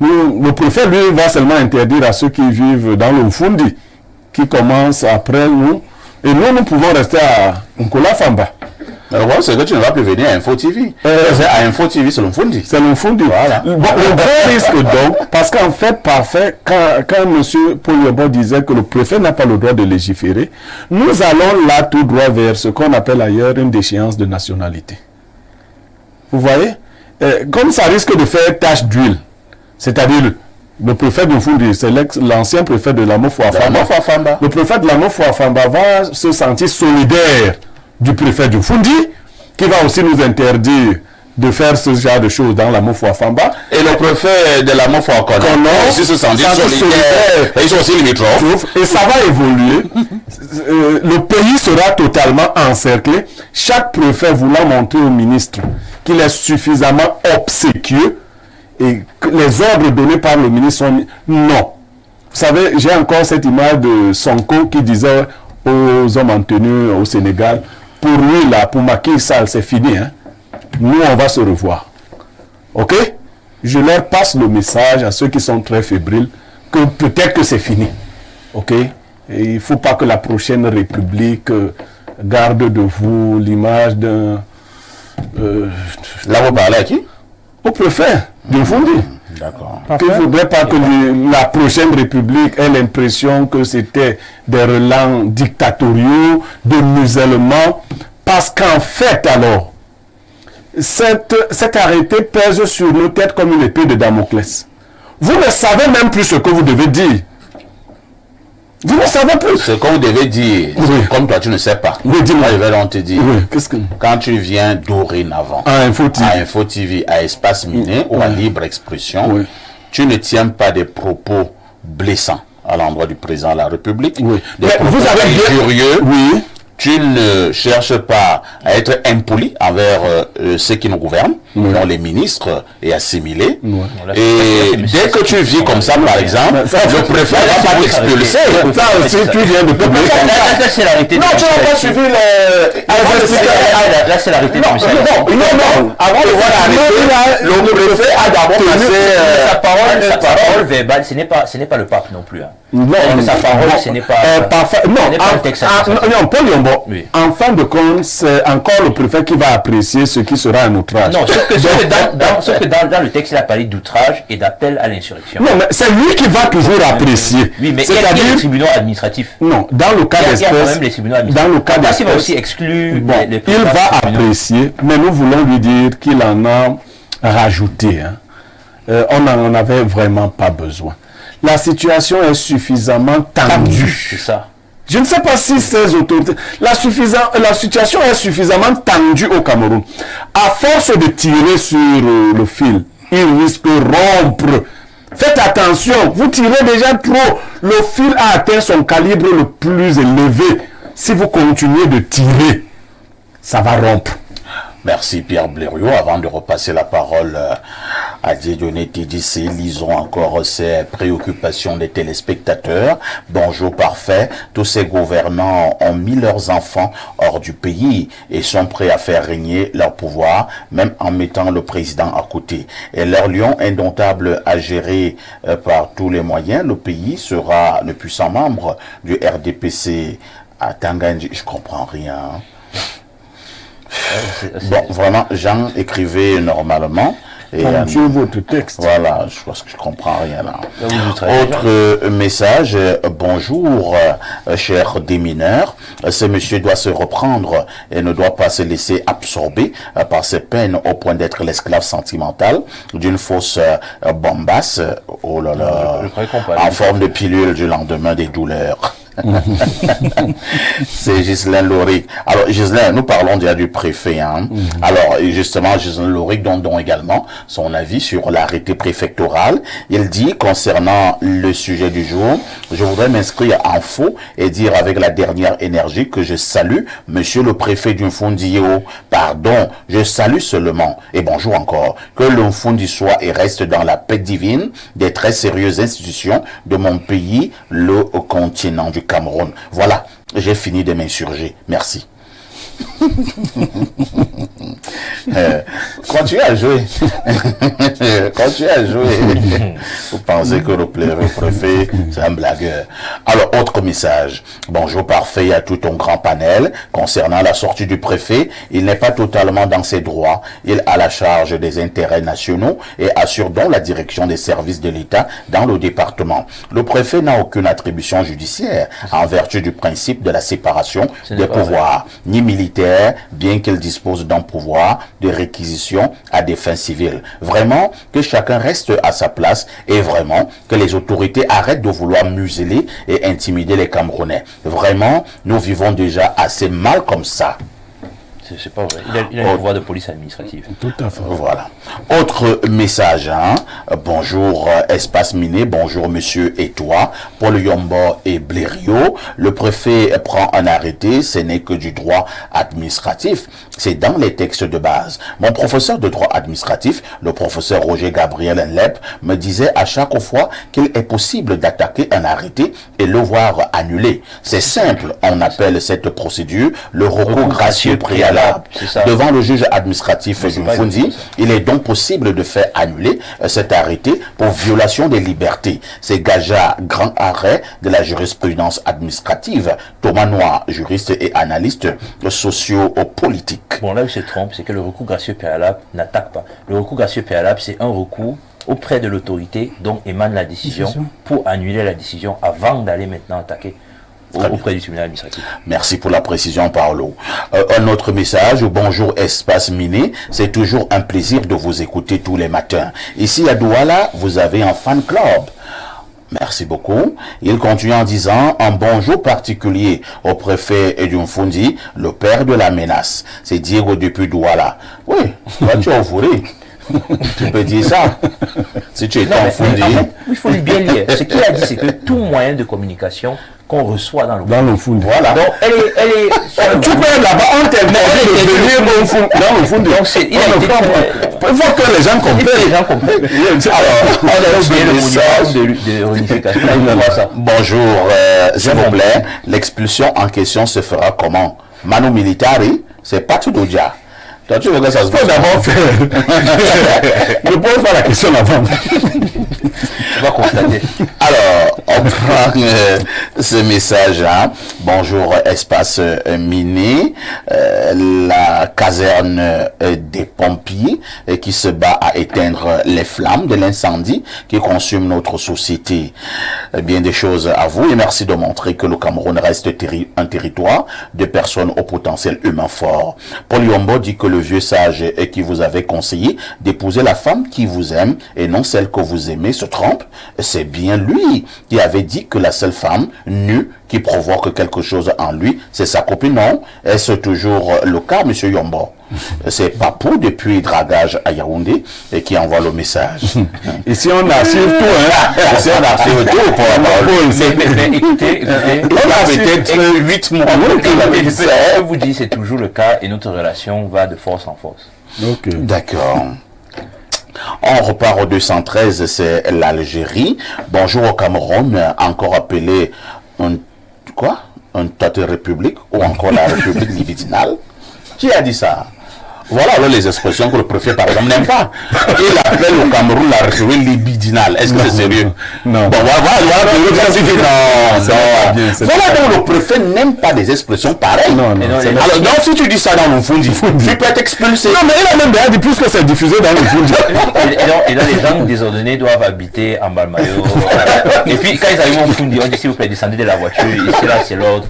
Le préfet, lui, va seulement interdire à ceux qui vivent dans le Fundi, qui commencent après nous. Et nous pouvons rester à Nkola Famba. C'est que tu ne vas plus venir à Info TV. À Info TV, c'est le Fundi. C'est le Fundi. Voilà. Bon, le grand risque donc, parce qu'en fait, parfait, quand M. Paul Yombo disait que le préfet n'a pas le droit de légiférer, nous allons là tout droit vers ce qu'on appelle ailleurs une déchéance de nationalité. Vous voyez? Comme ça risque de faire tache d'huile, c'est-à-dire le préfet de Fundi, c'est l'ancien préfet de la Mofou Afamba. Le préfet de la Mofou Afamba va se sentir solidaire du préfet du Fundi, qui va aussi nous interdire de faire ce genre de choses dans la Mofou Afamba. Et le préfet de la Mofou Afamba aussi se sentir solidaire. Ils sont aussi limitrophes. Et ça va évoluer. Le pays sera totalement encerclé. Chaque préfet voulant montrer au ministre qu'il est suffisamment obséquieux et que les ordres donnés par le ministre sont... Non. Vous savez, j'ai encore cette image de Sonko qui disait aux hommes en tenue au Sénégal, pour lui là, pour Macky Sall, c'est fini. Hein? Nous, on va se revoir. Ok? Je leur passe le message à ceux qui sont très fébriles que peut-être que c'est fini. Ok? Et il ne faut pas que la prochaine République garde de vous l'image d'un... Là, vous parlez à qui? Au préfet de Fundi. D'accord. Il ne faudrait pas que la prochaine République ait l'impression que c'était des relents dictatoriaux, de musellement, parce qu'en fait, alors, cet arrêté pèse sur nos têtes comme une épée de Damoclès. Vous ne savez même plus ce que vous devez dire. Vous ne savez plus. Ce que vous devez dire, oui. Comme toi tu ne sais pas. Oui, dis-moi. Je vais donc te dire. Oui, qu'est-ce que... Quand tu viens dorénavant à Info TV, à Espace Miné ou à Libre Expression, tu ne tiens pas des propos blessants à l'endroit du président de la République. Oui. Des propos vous avez injurieux. Oui. Tu ne cherches pas à être impoli envers ceux qui nous gouvernent, dont les ministres, et assimilés. Et dès que tu vis comme ça, par exemple, le préfet ne va pas t'expulser. Si tu viens de publier comme ça. Là, c'est l'arrêté. Non, tu n'as pas suivi Là, c'est l'arrêté. Non. Avant de voir l'arrêté, le préfet a d'abord passé sa parole verbale. Ce n'est pas le pape non plus. Non, sa parole, ce n'est pas... non, Paul Yombo, oui. En fin de compte, c'est encore le préfet qui va apprécier ce qui sera un outrage. Non, sauf que dans le texte, il a parlé d'outrage et d'appel à l'insurrection. Non, mais c'est lui qui va toujours apprécier. Oui, mais il y a les tribunaux administratifs. Non, dans le cas d'espèce... Il y a quand même les tribunaux administratifs. Dans le cas d'espèce... Il va aussi exclure les il va apprécier, mais nous voulons lui dire qu'il en a rajouté. On n'en avait vraiment pas besoin. La situation est suffisamment tendue. C'est ça. Je ne sais pas si ces autorités... La situation est suffisamment tendue au Cameroun. À force de tirer sur le fil, il risque de rompre. Faites attention, vous tirez déjà trop. Le fil a atteint son calibre le plus élevé. Si vous continuez de tirer, ça va rompre. Merci Pierre Blériot. Avant de repasser la parole à Dieudonné Tédissé, lisons encore ces préoccupations des téléspectateurs. Bonjour parfait. Tous ces gouvernants ont mis leurs enfants hors du pays et sont prêts à faire régner leur pouvoir, même en mettant le président à côté. Et leur lion indomptable à gérer par tous les moyens, le pays sera le puissant membre du RDPC à Tanganyika. Je comprends rien. Bon, vraiment, Jean écrivait normalement. Et votre texte. Voilà, je pense que je comprends rien là. Autre message, bonjour, cher démineur. Ce monsieur doit se reprendre et ne doit pas se laisser absorber par ses peines au point d'être l'esclave sentimental d'une fausse bombasse, oh là là, en forme de pilule du lendemain des douleurs. C'est Ghislain Loric. Alors Ghislain, nous parlons déjà du préfet. Alors justement, Ghislain Loric donne également son avis sur l'arrêté préfectoral. Il dit concernant le sujet du jour, je voudrais m'inscrire en faux et dire avec la dernière énergie que je salue monsieur le préfet du Mfundio. Pardon, je salue seulement et bonjour encore. Que le Mfundi soit et reste dans la paix divine des très sérieuses institutions de mon pays, le continent du Cameroun. Voilà, j'ai fini de m'insurger. Merci. Continuez à jouer. Continuez à jouer. Vous pensez que le préfet, c'est un blagueur. Alors, autre message. Bonjour parfait à tout ton grand panel. Concernant la sortie du préfet, il n'est pas totalement dans ses droits. Il a la charge des intérêts nationaux et assure donc la direction des services de l'État dans le département. Le préfet n'a aucune attribution judiciaire en vertu du principe de la séparation des pouvoirs, ni militaire, bien qu'il dispose d'un pouvoir de réquisition à des fins civiles. Vraiment, que chacun reste à sa place et vraiment que les autorités arrêtent de vouloir museler et intimider les Camerounais. Vraiment, nous vivons déjà assez mal comme ça. C'est pas vrai. Il a un pouvoir de police administrative. Tout à fait. Voilà. Autre message. Bonjour Espace Miné. Bonjour monsieur et toi. Paul Yombo et Blériot. Le préfet prend un arrêté. Ce n'est que du droit administratif. C'est dans les textes de base. Mon professeur de droit administratif, le professeur Roger Gabriel Nlep, me disait à chaque fois qu'il est possible d'attaquer un arrêté et le voir annulé. C'est simple. On appelle cette procédure le recours gracieux préalable. Devant le juge administratif du Mfundi, il est donc possible de faire annuler cet arrêté pour violation des libertés. C'est Gaja, grand arrêt de la jurisprudence administrative. Thomas Noir, juriste et analyste socio-politique. Bon, là où il se trompe, c'est que le recours gracieux préalable n'attaque pas. Le recours gracieux préalable, c'est un recours auprès de l'autorité dont émane la décision pour annuler la décision avant d'aller maintenant attaquer auprès du tribunal administratif. Merci pour la précision, Paolo. Un autre message. Bonjour Espace Miné. C'est toujours un plaisir de vous écouter tous les matins. Ici à Douala, vous avez un fan club. Merci beaucoup. Il continue en disant un bonjour particulier au préfet du Mfundi, le père de la menace. C'est Diego depuis Douala. Oui, toi tu es enfouré. Tu peux dire ça. Si tu es confondu. En fait, il faut bien lire. Ce qu'il a dit, c'est que tout moyen de communication qu'on reçoit dans le fond. Voilà. Donc, elle est tu peux être là-bas, on t'a demandé de venir dans le fond. Donc, il faut que les gens comprennent. Alors, on a oublié le message de réunification. Bonjour, s'il vous plaît. L'expulsion en question se fera comment? Manu Militari, c'est pas tout déjà. Toi, tu veux que ça se passe d'abord faire. Ne pose pas la question avant. Tu vas constater. Alors, On prend ce message. Hein. Bonjour, espace miné. La caserne des pompiers qui se bat à éteindre les flammes de l'incendie qui consume notre société. Bien des choses à vous et merci de montrer que le Cameroun reste un territoire de personnes au potentiel humain fort. Paul Yombo dit que le vieux sage qui vous avait conseillé d'épouser la femme qui vous aime et non celle que vous aimez se trompe. C'est bien lui qui avait dit que la seule femme nue qui provoque quelque chose en lui, c'est sa copine, non? Est-ce toujours le cas, monsieur Yombo? C'est Papou depuis Dragage à Yaoundé et qui envoie le message. Ici on archive tout, hein. Ici on archive tout pour la parole. Mais écoutez, on a peut-être 8 mois. Je vous dis, c'est toujours le cas et notre relation va de force en force. Okay. D'accord. On repart au 213, c'est l'Algérie. Bonjour au Cameroun, encore appelé un Tata République ou encore la République libidinale. Qui a dit ça? Voilà alors les expressions que le préfet, par exemple, n'aime pas. Il appelle au Cameroun la République libidinale. Est-ce que c'est sérieux? Non. Bon, voilà, donc le préfet n'aime pas des expressions pareilles. Non. Alors, donc, si tu dis ça dans le Fundi, tu peux être expulsé. Non, mais il a même bien dit plus que c'est diffusé dans le Fundi. Et là, les gens désordonnés doivent habiter en Balmayo. Et puis, quand ils arrivent au Fundi, on dit s'il vous plaît, descendez de la voiture. Ici, là, c'est l'ordre.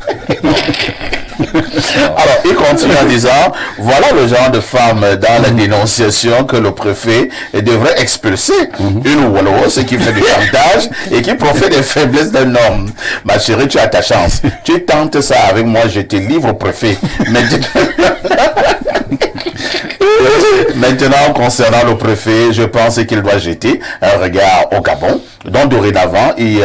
Alors, il continue en disant, voilà le genre de femme dans la dénonciation que le préfet devrait expulser. Une Walloose qui fait du chantage et qui profite des faiblesses d'un homme. Ma chérie, tu as ta chance. Tu tentes ça avec moi, je te livre au préfet. Maintenant, concernant le préfet, je pense qu'il doit jeter un regard au Gabon. Donc, dorénavant, il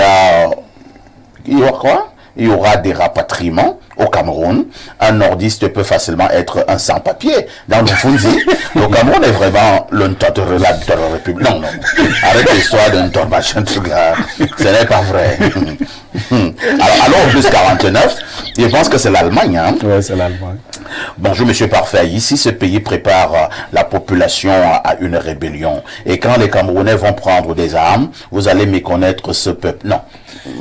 y aura quoi? Il y aura des rapatriements au Cameroun. Un nordiste peut facilement être un sans-papier. Dans le Fundi, le Cameroun est vraiment le de la République. Non. Arrête l'histoire d'un machin truc là. Ce n'est pas vrai. Alors, au plus 49, je pense que c'est l'Allemagne. Hein? Oui, c'est l'Allemagne. Bonjour, monsieur Parfait. Ici, ce pays prépare la population à une rébellion. Et quand les Camerounais vont prendre des armes, vous allez méconnaître ce peuple. Non.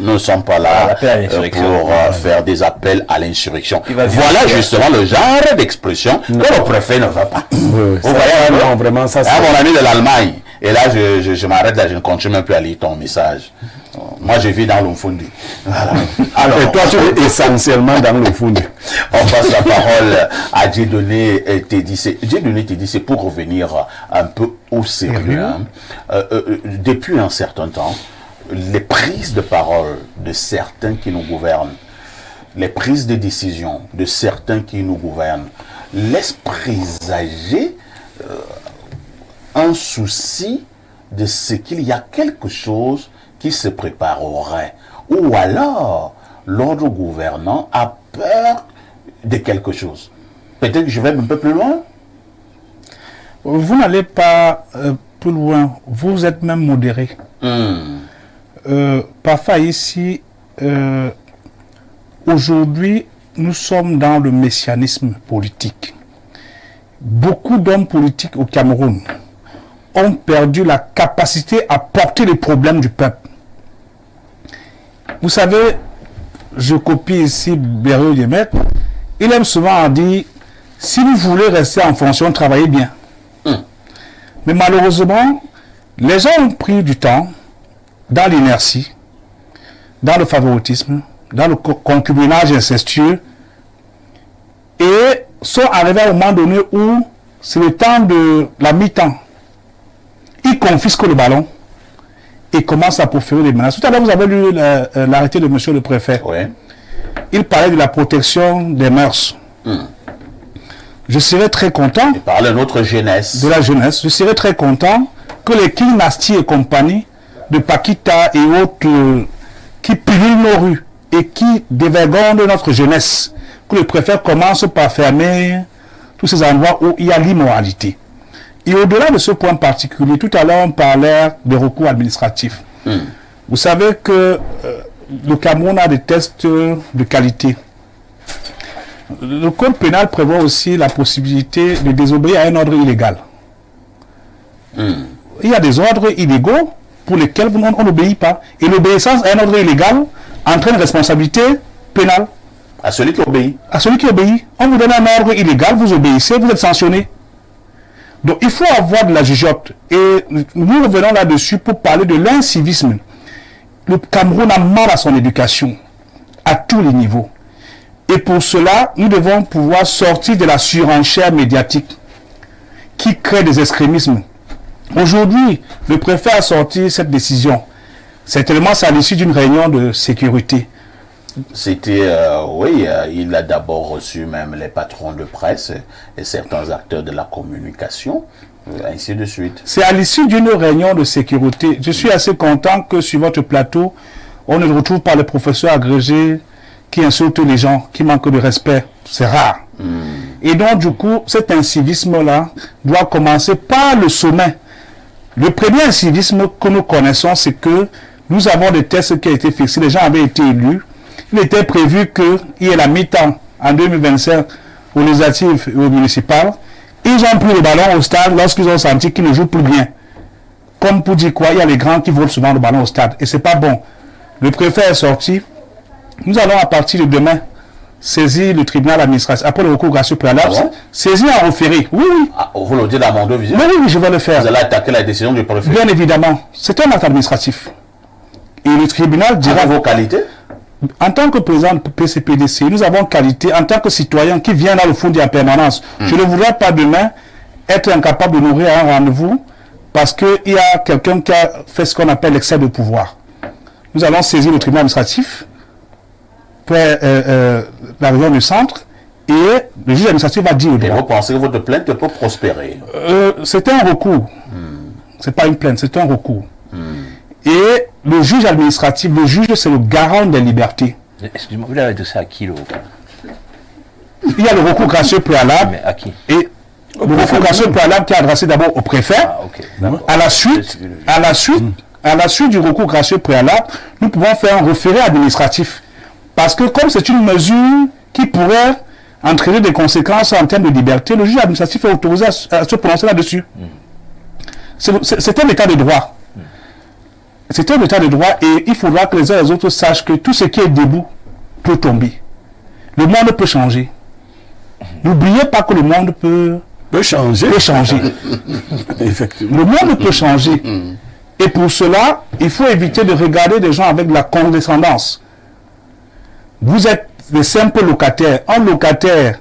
Nous ne sommes pas là pour faire des appels à l'insurrection. Voilà justement le genre d'expression que le préfet ne va pas. Vous voyez, non, vraiment, ça c'est... mon ami de l'Allemagne. Et là, je m'arrête là, je ne continue même plus à lire ton message. Moi, je vis dans le Fundi. Voilà. Alors, et toi, tu es essentiellement dans le Fundi. On passe la parole à Dieudonné Tédissé. Dieudonné Tédissé, pour revenir un peu au sérieux, depuis un certain temps, les prises de parole de certains qui nous gouvernent, les prises de décision de certains qui nous gouvernent, laissent présager un souci de ce qu'il y a quelque chose qui se préparerait. Ou alors, l'ordre gouvernant a peur de quelque chose. Peut-être que je vais un peu plus loin. Vous n'allez pas plus loin. Vous êtes même modéré. Parfois ici, aujourd'hui, nous sommes dans le messianisme politique. Beaucoup d'hommes politiques au Cameroun ont perdu la capacité à porter les problèmes du peuple. Vous savez, je copie ici Béréo Yemet, il aime souvent dire, si vous voulez rester en fonction, travaillez bien. Mais malheureusement, les gens ont pris du temps dans l'inertie, dans le favoritisme, dans le concubinage incestueux, et sont arrivés à un moment donné où c'est le temps de la mi-temps. Ils confisquent le ballon et commencent à proférer des menaces. Tout à l'heure, vous avez lu l'arrêté de monsieur le préfet. Oui. Il parlait de la protection des mœurs. Je serais très content. Il parlait de notre jeunesse. De la jeunesse. Je serais très content que les King Nasty et compagnie de Paquita et autres qui pillent nos rues et qui dévergondent notre jeunesse, que le préfet commence par fermer tous ces endroits où il y a l'immoralité. Et au-delà de ce point particulier, tout à l'heure on parlait des recours administratifs. Vous savez que le Cameroun a des tests de qualité. Le code pénal prévoit aussi la possibilité de désobéir à un ordre illégal. Il y a des ordres illégaux pour lesquels on n'obéit pas. Et l'obéissance à un ordre illégal entraîne une responsabilité pénale. À celui qui obéit. À celui qui obéit. On vous donne un ordre illégal, vous obéissez, vous êtes sanctionné. Donc il faut avoir de la jugeote. Et nous revenons là-dessus pour parler de l'incivisme. Le Cameroun a mal à son éducation, à tous les niveaux. Et pour cela, nous devons pouvoir sortir de la surenchère médiatique qui crée des extrémismes. Aujourd'hui, le préfet a sorti cette décision. Certainement, c'est à l'issue d'une réunion de sécurité. C'était, oui, il a d'abord reçu même les patrons de presse et certains acteurs de la communication, ainsi de suite. C'est à l'issue d'une réunion de sécurité. Je suis assez content que sur votre plateau, on ne retrouve pas les professeurs agrégés qui insultent les gens, qui manquent de respect. C'est rare. Et donc, du coup, cet incivisme-là doit commencer par le sommet. Le premier incivisme que nous connaissons, c'est que nous avons des tests qui ont été fixés. Les gens avaient été élus. Il était prévu qu'il y ait la mi-temps en 2025 aux législatives et aux municipales. Ils ont pris le ballon au stade lorsqu'ils ont senti qu'ils ne jouent plus bien. Comme pour dire quoi, il y a les grands qui volent souvent le ballon au stade. Et c'est pas bon. Le préfet est sorti. Nous allons à partir de demain saisir le tribunal administratif. Après le recours gracieux préalable, saisir en référé. Oui, oui. Ah, vous le dites à Mando Visio? Oui, oui, je vais le faire. Vous allez attaquer la décision du préfet? Bien évidemment. C'est un acte administratif. Et le tribunal dira... Avec vos qualités? En tant que président de PCPDC, nous avons qualité en tant que citoyen qui vient dans le fond en permanence. Je ne voudrais pas demain être incapable de nourrir un rendez-vous parce qu'il y a quelqu'un qui a fait ce qu'on appelle l'excès de pouvoir. Nous allons saisir le tribunal administratif pour la région du centre et le juge administratif va dire au droit. Et vous pensez que votre plainte peut prospérer? C'est un recours. C'est pas une plainte, c'est un recours. Et le juge administratif, le juge, c'est le garant des libertés. Excusez-moi, vous l'avez adressé à qui le recours? Il y a le recours gracieux préalable. Mais à qui? Et le recours gracieux préalable qui est adressé d'abord au préfet. Ah, ok. À la suite du recours gracieux préalable, nous pouvons faire un référé administratif. Parce que comme c'est une mesure qui pourrait entraîner des conséquences en termes de liberté, le juge administratif est autorisé à se prononcer là-dessus. C'est un état de droit. C'est un état de droit et il faudra que les uns et les autres sachent que tout ce qui est debout peut tomber. Le monde peut changer. N'oubliez pas que le monde peut changer. Effectivement. Le monde peut changer. Et pour cela, il faut éviter de regarder des gens avec de la condescendance. Vous êtes des simples locataires. Un locataire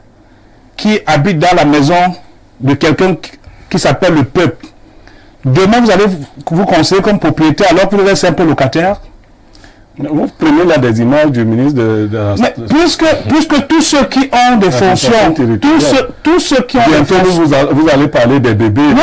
qui habite dans la maison de quelqu'un qui s'appelle le peuple. Demain, vous allez vous considérer comme propriétaire alors que vous êtes simple locataire. Vous prenez là des images du ministre de la... Mais puisque tous ceux qui ont des fonctions, tous ceux qui ont des fonctions... Vous allez parler des bébés.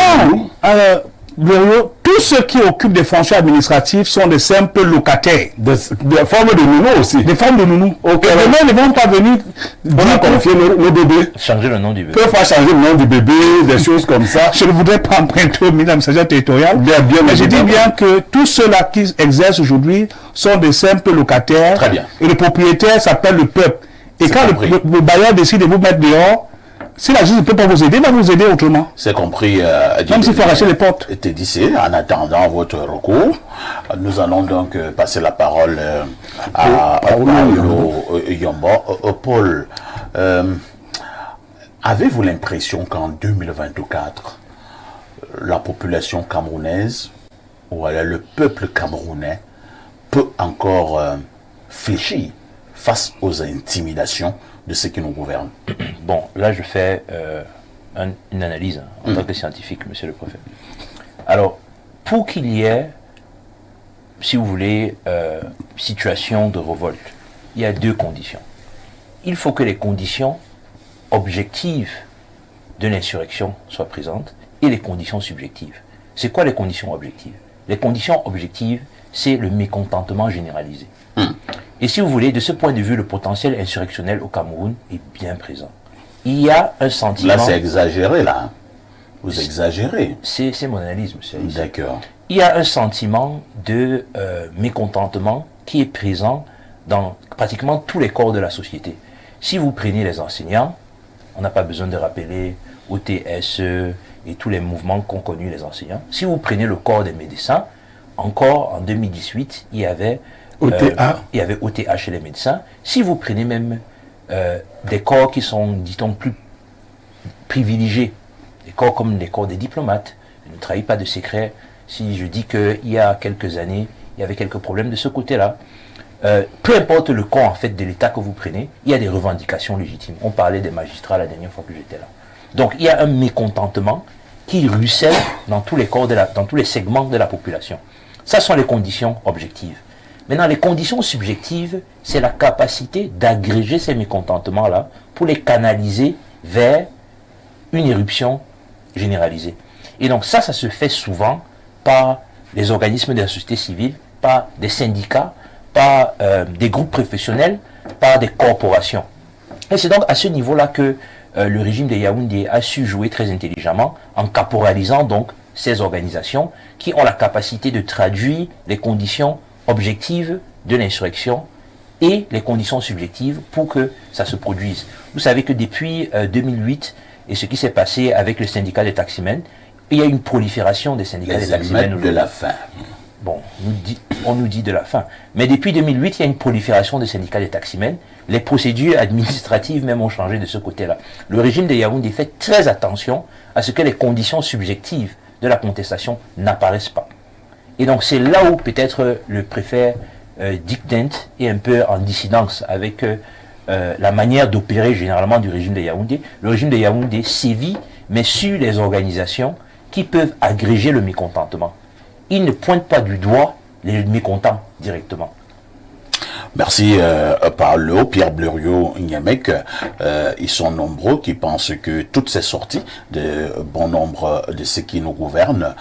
Non, tous ceux qui occupent des fonctions administratives sont des simples locataires. Des formes de nounous aussi. Des formes de nounous. Okay. Et demain, ils ne vont pas venir... On a confié nos bébés. Changer le nom du bébé. Peut faire changer le nom du bébé, des choses comme ça. Je ne voudrais pas emprunter au ministre de l'administration territoriale. Mais je dis bien que tous ceux-là qui exercent aujourd'hui sont des simples locataires. Très bien. Et le propriétaire s'appelle le peuple. Et quand le bailleur décide de vous mettre dehors, si la justice ne peut pas vous aider, il va vous aider autrement. C'est compris. Même s'il faut arracher les portes. Tédicé, en attendant votre recours, nous allons donc passer la parole à Paolo Yombo. Paul, avez-vous l'impression qu'en 2024, la population camerounaise, ou alors le peuple camerounais, peut encore fléchir face aux intimidations de ceux qui nous gouvernent? Bon, là je fais une analyse en tant que scientifique, monsieur le préfet. Alors, pour qu'il y ait, si vous voulez, situation de révolte, il y a deux conditions. Il faut que les conditions objectives de l'insurrection soient présentes et les conditions subjectives. C'est quoi les conditions objectives? Les conditions objectives, c'est le mécontentement généralisé. Et si vous voulez, de ce point de vue, le potentiel insurrectionnel au Cameroun est bien présent. Il y a un sentiment... Là, c'est exagéré, là. Vous exagérez. C'est mon analyse, monsieur Alice. D'accord. Il y a un sentiment de mécontentement qui est présent dans pratiquement tous les corps de la société. Si vous prenez les enseignants, on n'a pas besoin de rappeler OTSE et tous les mouvements qu'ont connus les enseignants. Si vous prenez le corps des médecins, encore en 2018, il y avait OTA chez les médecins. Si vous prenez même des corps qui sont, dit-on, plus privilégiés, des corps comme les corps des diplomates, je ne trahis pas de secret si je dis qu'il y a quelques années, il y avait quelques problèmes de ce côté-là. Peu importe le corps en fait de l'État que vous prenez, il y a des revendications légitimes. On parlait des magistrats la dernière fois que j'étais là. Donc il y a un mécontentement qui ruisselle dans tous les corps dans tous les segments de la population. Ça sont les conditions objectives. Maintenant, les conditions subjectives, c'est la capacité d'agréger ces mécontentements-là pour les canaliser vers une éruption généralisée. Et donc ça se fait souvent par les organismes de la société civile, par des syndicats, par des groupes professionnels, par des corporations. Et c'est donc à ce niveau-là que le régime de Yaoundé a su jouer très intelligemment en caporalisant donc ces organisations qui ont la capacité de traduire les conditions objectives de l'insurrection et les conditions subjectives pour que ça se produise. Vous savez que depuis 2008 et ce qui s'est passé avec le syndicat des taximens, il y a une prolifération des syndicats des taximens. De la faim. Bon, on nous dit de la faim. Mais depuis 2008, il y a une prolifération des syndicats des taximens. Les procédures administratives même ont changé de ce côté-là. Le régime de Yaoundé fait très attention à ce que les conditions subjectives de la contestation n'apparaissent pas. Et donc c'est là où peut-être le préfet Dick Dent est un peu en dissidence avec la manière d'opérer généralement du régime de Yaoundé. Le régime de Yaoundé sévit, mais sur les organisations qui peuvent agréger le mécontentement. Il ne pointe pas du doigt les mécontents directement. Merci Paolo, Pierre Bleriot, Nyamek. Ils sont nombreux qui pensent que toutes ces sorties de bon nombre de ceux qui nous gouvernent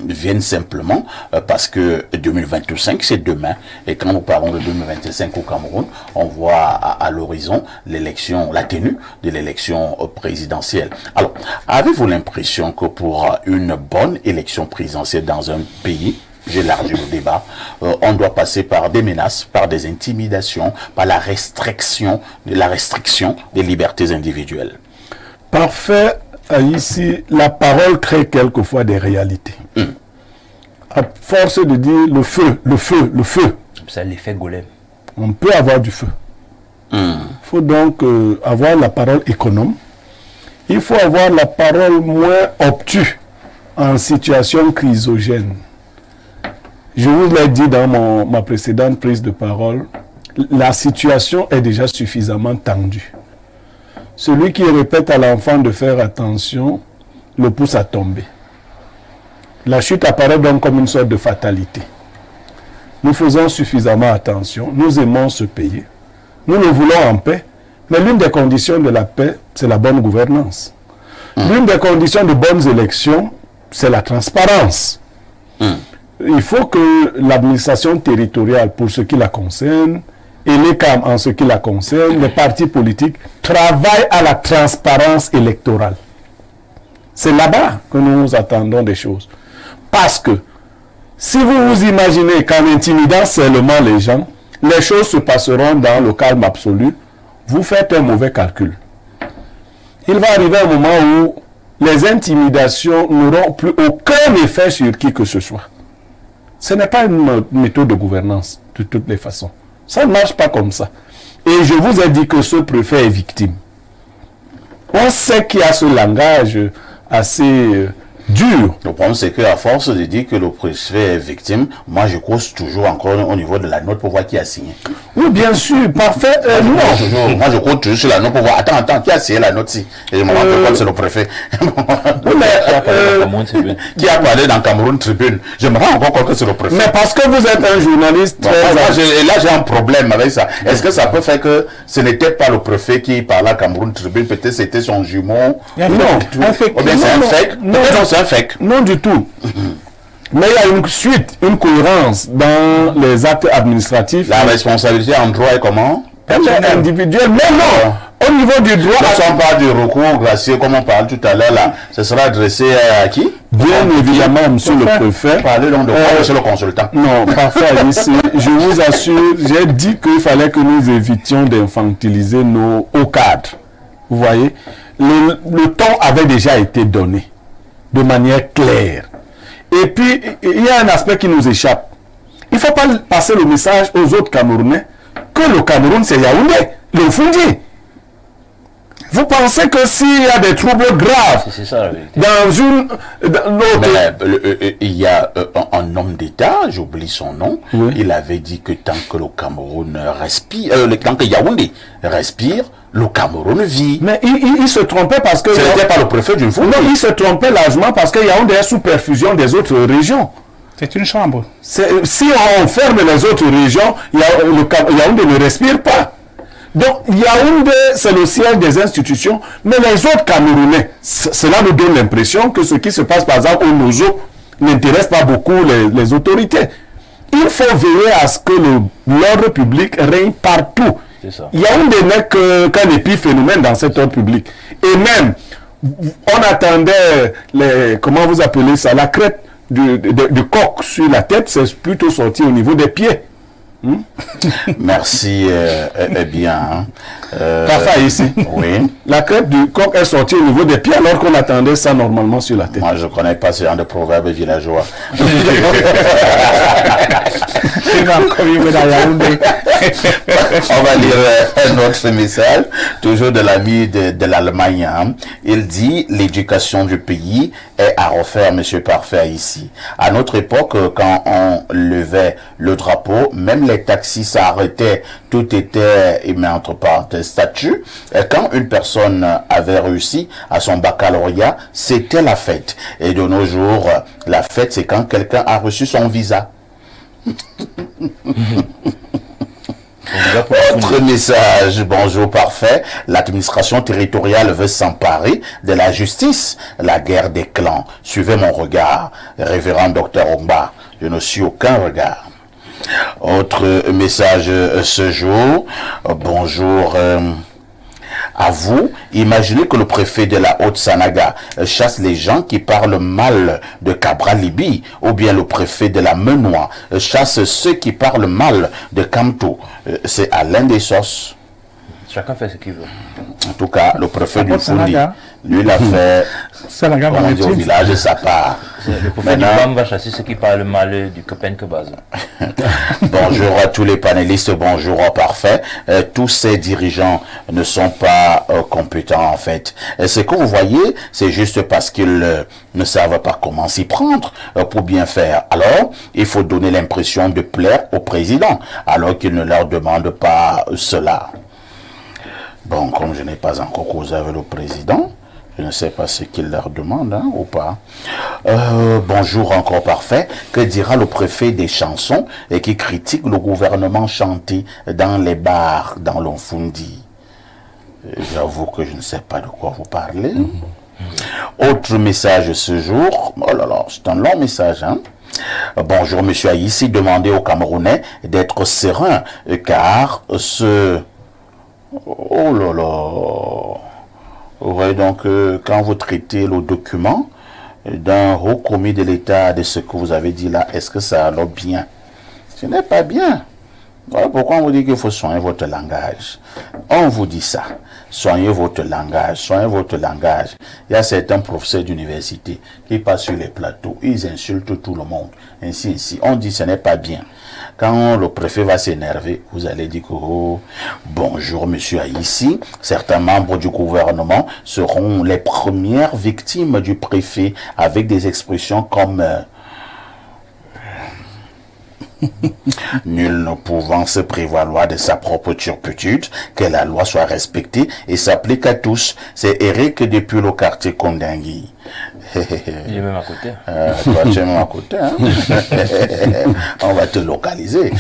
viennent simplement parce que 2025 c'est demain, et quand nous parlons de 2025 au Cameroun, on voit à l'horizon l'élection, la tenue de l'élection présidentielle. Alors, avez-vous l'impression que pour une bonne élection présidentielle dans un pays, j'élargis le débat, on doit passer par des menaces, par des intimidations, par la restriction des libertés individuelles? Parfait. Ici, la parole crée quelquefois des réalités. À force de dire le feu, le feu, le feu. C'est l'effet golem. On peut avoir du feu. Il faut donc avoir la parole économe. Il faut avoir la parole moins obtuse en situation chrysogène. Je vous l'ai dit dans ma précédente prise de parole, la situation est déjà suffisamment tendue. Celui qui répète à l'enfant de faire attention le pousse à tomber. La chute apparaît donc comme une sorte de fatalité. Nous faisons suffisamment attention, nous aimons ce pays, nous le voulons en paix, mais l'une des conditions de la paix, c'est la bonne gouvernance. L'une des conditions de bonnes élections, c'est la transparence. Il faut que l'administration territoriale, pour ce qui la concerne, et les CAM en ce qui la concerne, les partis politiques, travaillent à la transparence électorale. C'est là-bas que nous attendons des choses. Parce que si vous vous imaginez qu'en intimidant seulement les gens, les choses se passeront dans le calme absolu, vous faites un mauvais calcul. Il va arriver un moment où les intimidations n'auront plus aucun effet sur qui que ce soit. Ce n'est pas une méthode de gouvernance, de toutes les façons. Ça ne marche pas comme ça. Et je vous ai dit que ce préfet est victime. On sait qu'il y a ce langage assez dur. Le problème, c'est qu'à force de dire que le préfet est victime, moi je cause toujours encore au niveau de la note pour voir qui a signé. Oui, bien sûr, parfait. Moi je cause toujours sur la note pour voir, attends, qui a signé la note-ci? Et je me rends compte que c'est le préfet. Qui a parlé dans Cameroun Tribune? Je me rends encore compte que c'est le préfet. Mais parce que vous êtes un journaliste... Et là j'ai un problème avec ça. Est-ce que ça peut faire que ce n'était pas le préfet qui parlait à Cameroun Tribune? Peut-être c'était son jumeau? Non, ou bien c'est un fake? Peut-être c'est un fake. Non du tout. Mais il y a une suite, une cohérence dans les actes administratifs. La responsabilité en droit est comment? Elle est individuelle. Mais non, au niveau du droit... Quand on parle du recours gracieux, comme on parle tout à l'heure, là, ce sera adressé à qui? Bien évidemment, monsieur le préfet. Parlez donc de monsieur le consultant. Non, parfait, ici. Je vous assure, j'ai dit qu'il fallait que nous évitions d'infantiliser nos hauts cadres. Vous voyez, le ton avait déjà été donné de manière claire. Et Et puis, il y a un aspect qui nous échappe. Il ne faut pas passer le message aux autres Camerounais que le Cameroun, c'est Yaoundé, le Fundi. Vous pensez que s'il y a des troubles graves dans une autre... il y a un homme d'État, j'oublie son nom, il avait dit que tant que le Cameroun respire, tant que Yaoundé respire, le Cameroun vit. Mais il se trompait parce que... Ce n'était pas le préfet d'une fois. Non, il se trompait largement parce que Yaoundé est sous perfusion des autres régions. C'est une chambre. Si on ferme les autres régions, Yaoundé ne respire pas. Donc, Yaoundé, c'est le siège des institutions, mais les autres Camerounais, cela nous donne l'impression que ce qui se passe, par exemple, au Nozo, n'intéresse pas beaucoup les autorités. Il faut veiller à ce que l'ordre public règne partout. Yaoundé n'est qu'un épiphénomène dans cet ordre public. Et même, on attendait, comment vous appelez ça, la crête du coq sur la tête, c'est plutôt sorti au niveau des pieds. Merci, bien. Parfait ici. Oui. La crête du coq est sortie au niveau des pieds alors qu'on attendait ça normalement sur la tête. Moi, je ne connais pas ce genre de proverbe villageois. On va lire un autre message, toujours de l'ami de l'Allemagne. Hein. Il dit l'éducation du pays est à refaire, monsieur Parfait, ici. À notre époque, quand on levait le drapeau, même les taxis s'arrêtaient, tout était, il met entre parenthèses, statut. Et quand une personne avait réussi à son baccalauréat, c'était la fête. Et de nos jours, la fête, c'est quand quelqu'un a reçu son visa. Autre message, bonjour Parfait. L'administration territoriale veut s'emparer de la justice, la guerre des clans. Suivez mon regard, révérend docteur Omba. Je ne suis aucun regard. Autre message ce jour, bonjour à vous. Imaginez que le préfet de la Haute-Sanaga chasse les gens qui parlent mal de Cabral Libi, ou bien le préfet de la Menois chasse ceux qui parlent mal de Kamto. C'est Alain Dessos. Chacun fait ce qu'il veut. En tout cas, le préfet du Fundi, lui l'a fait on dit au village de sa part. Le préfet du BAM va chasser ceux qui parlent mal du copain que base. Bonjour à tous les panélistes, bonjour au Parfait. Tous ces dirigeants ne sont pas compétents en fait. Ce que vous voyez, c'est juste parce qu'ils ne savent pas comment s'y prendre pour bien faire. Alors, il faut donner l'impression de plaire au président, alors qu'il ne leur demande pas cela. Bon, comme je n'ai pas encore causé avec le président, je ne sais pas ce qu'il leur demande, hein, ou pas. Bonjour encore Parfait. Que dira le préfet des chansons et qui critique le gouvernement chanté dans les bars dans l'Onfundi? J'avoue que je ne sais pas de quoi vous parlez. Autre message ce jour. Oh là là, c'est un long message, hein. Bonjour monsieur Aïssi, demandez aux Camerounais d'être sereins, car ce... Oh là là. Ouais, donc quand vous traitez le document d'un haut commis de l'État de ce que vous avez dit là, est-ce que ça allait bien? Ce n'est pas bien. Voilà pourquoi on vous dit qu'il faut soigner votre langage. On vous dit ça. Soignez votre langage, soignez votre langage. Il y a certains professeurs d'université qui passent sur les plateaux, ils insultent tout le monde. Ainsi. On dit ce n'est pas bien. Quand le préfet va s'énerver, vous allez dire que oh, bonjour monsieur Aïssi, certains membres du gouvernement seront les premières victimes du préfet avec des expressions comme nul ne pouvant se prévaloir de sa propre turpitude, que la loi soit respectée et s'applique à tous. C'est Eric depuis le quartier Kondangui. Il est même à côté. Toi, tu es même à côté. Hein? On va te localiser.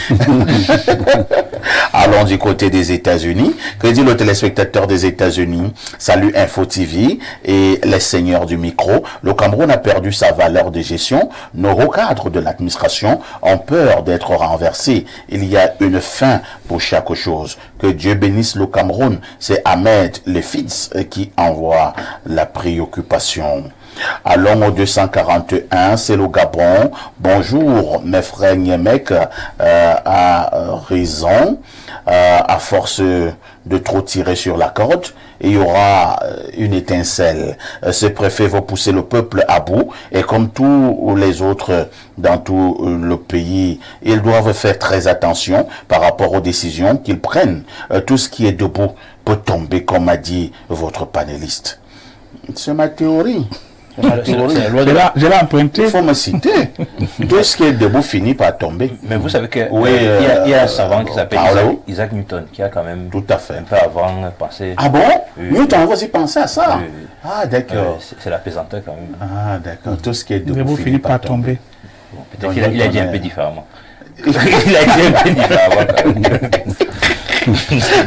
Allons du côté des États-Unis. Que dit le téléspectateur des États-Unis? Salut Info TV et les seigneurs du micro. Le Cameroun a perdu sa valeur de gestion. Nos hauts cadres de l'administration ont peur d'être renversés. Il y a une fin pour chaque chose. Que Dieu bénisse le Cameroun. C'est Ahmed le fils qui envoie la préoccupation. Allons au 241, c'est le Gabon. Bonjour, mes frères Niemek a raison. À force de trop tirer sur la corde, il y aura une étincelle. Ce préfet va pousser le peuple à bout et comme tous les autres dans tout le pays, ils doivent faire très attention par rapport aux décisions qu'ils prennent. Tout ce qui est debout peut tomber, comme a dit votre panéliste. C'est ma théorie. Je l'ai emprunté. Il faut me citer. Tout ce qui est debout finit par tomber. Mais vous savez qu'il Oui, y a un savant qui s'appelle Isaac Newton, qui a quand même tout à fait un peu avant pensé... Ah bon? Newton a aussi pensé à ça? Ah d'accord. C'est la pesanteur quand même. Ah d'accord. Tout ce qui est debout finit par tomber. Bon, peut-être qu'il a dit un peu différemment. Il a dit un peu différemment quand même.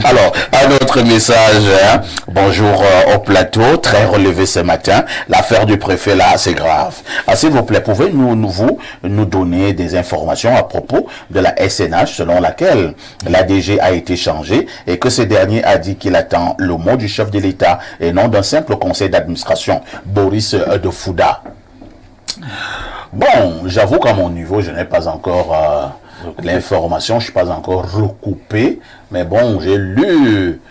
Alors, un autre message, hein. Bonjour au plateau, très relevé ce matin. L'affaire du préfet là, c'est grave. Ah, s'il vous plaît, pouvez-vous nous donner des informations à propos de la SNH selon laquelle l'ADG a été changé et que ce dernier a dit qu'il attend le mot du chef de l'État et non d'un simple conseil d'administration, Boris de Fouda. Bon, j'avoue qu'à mon niveau, je n'ai pas encore l'information, je ne suis pas encore recoupé, mais bon, j'ai lu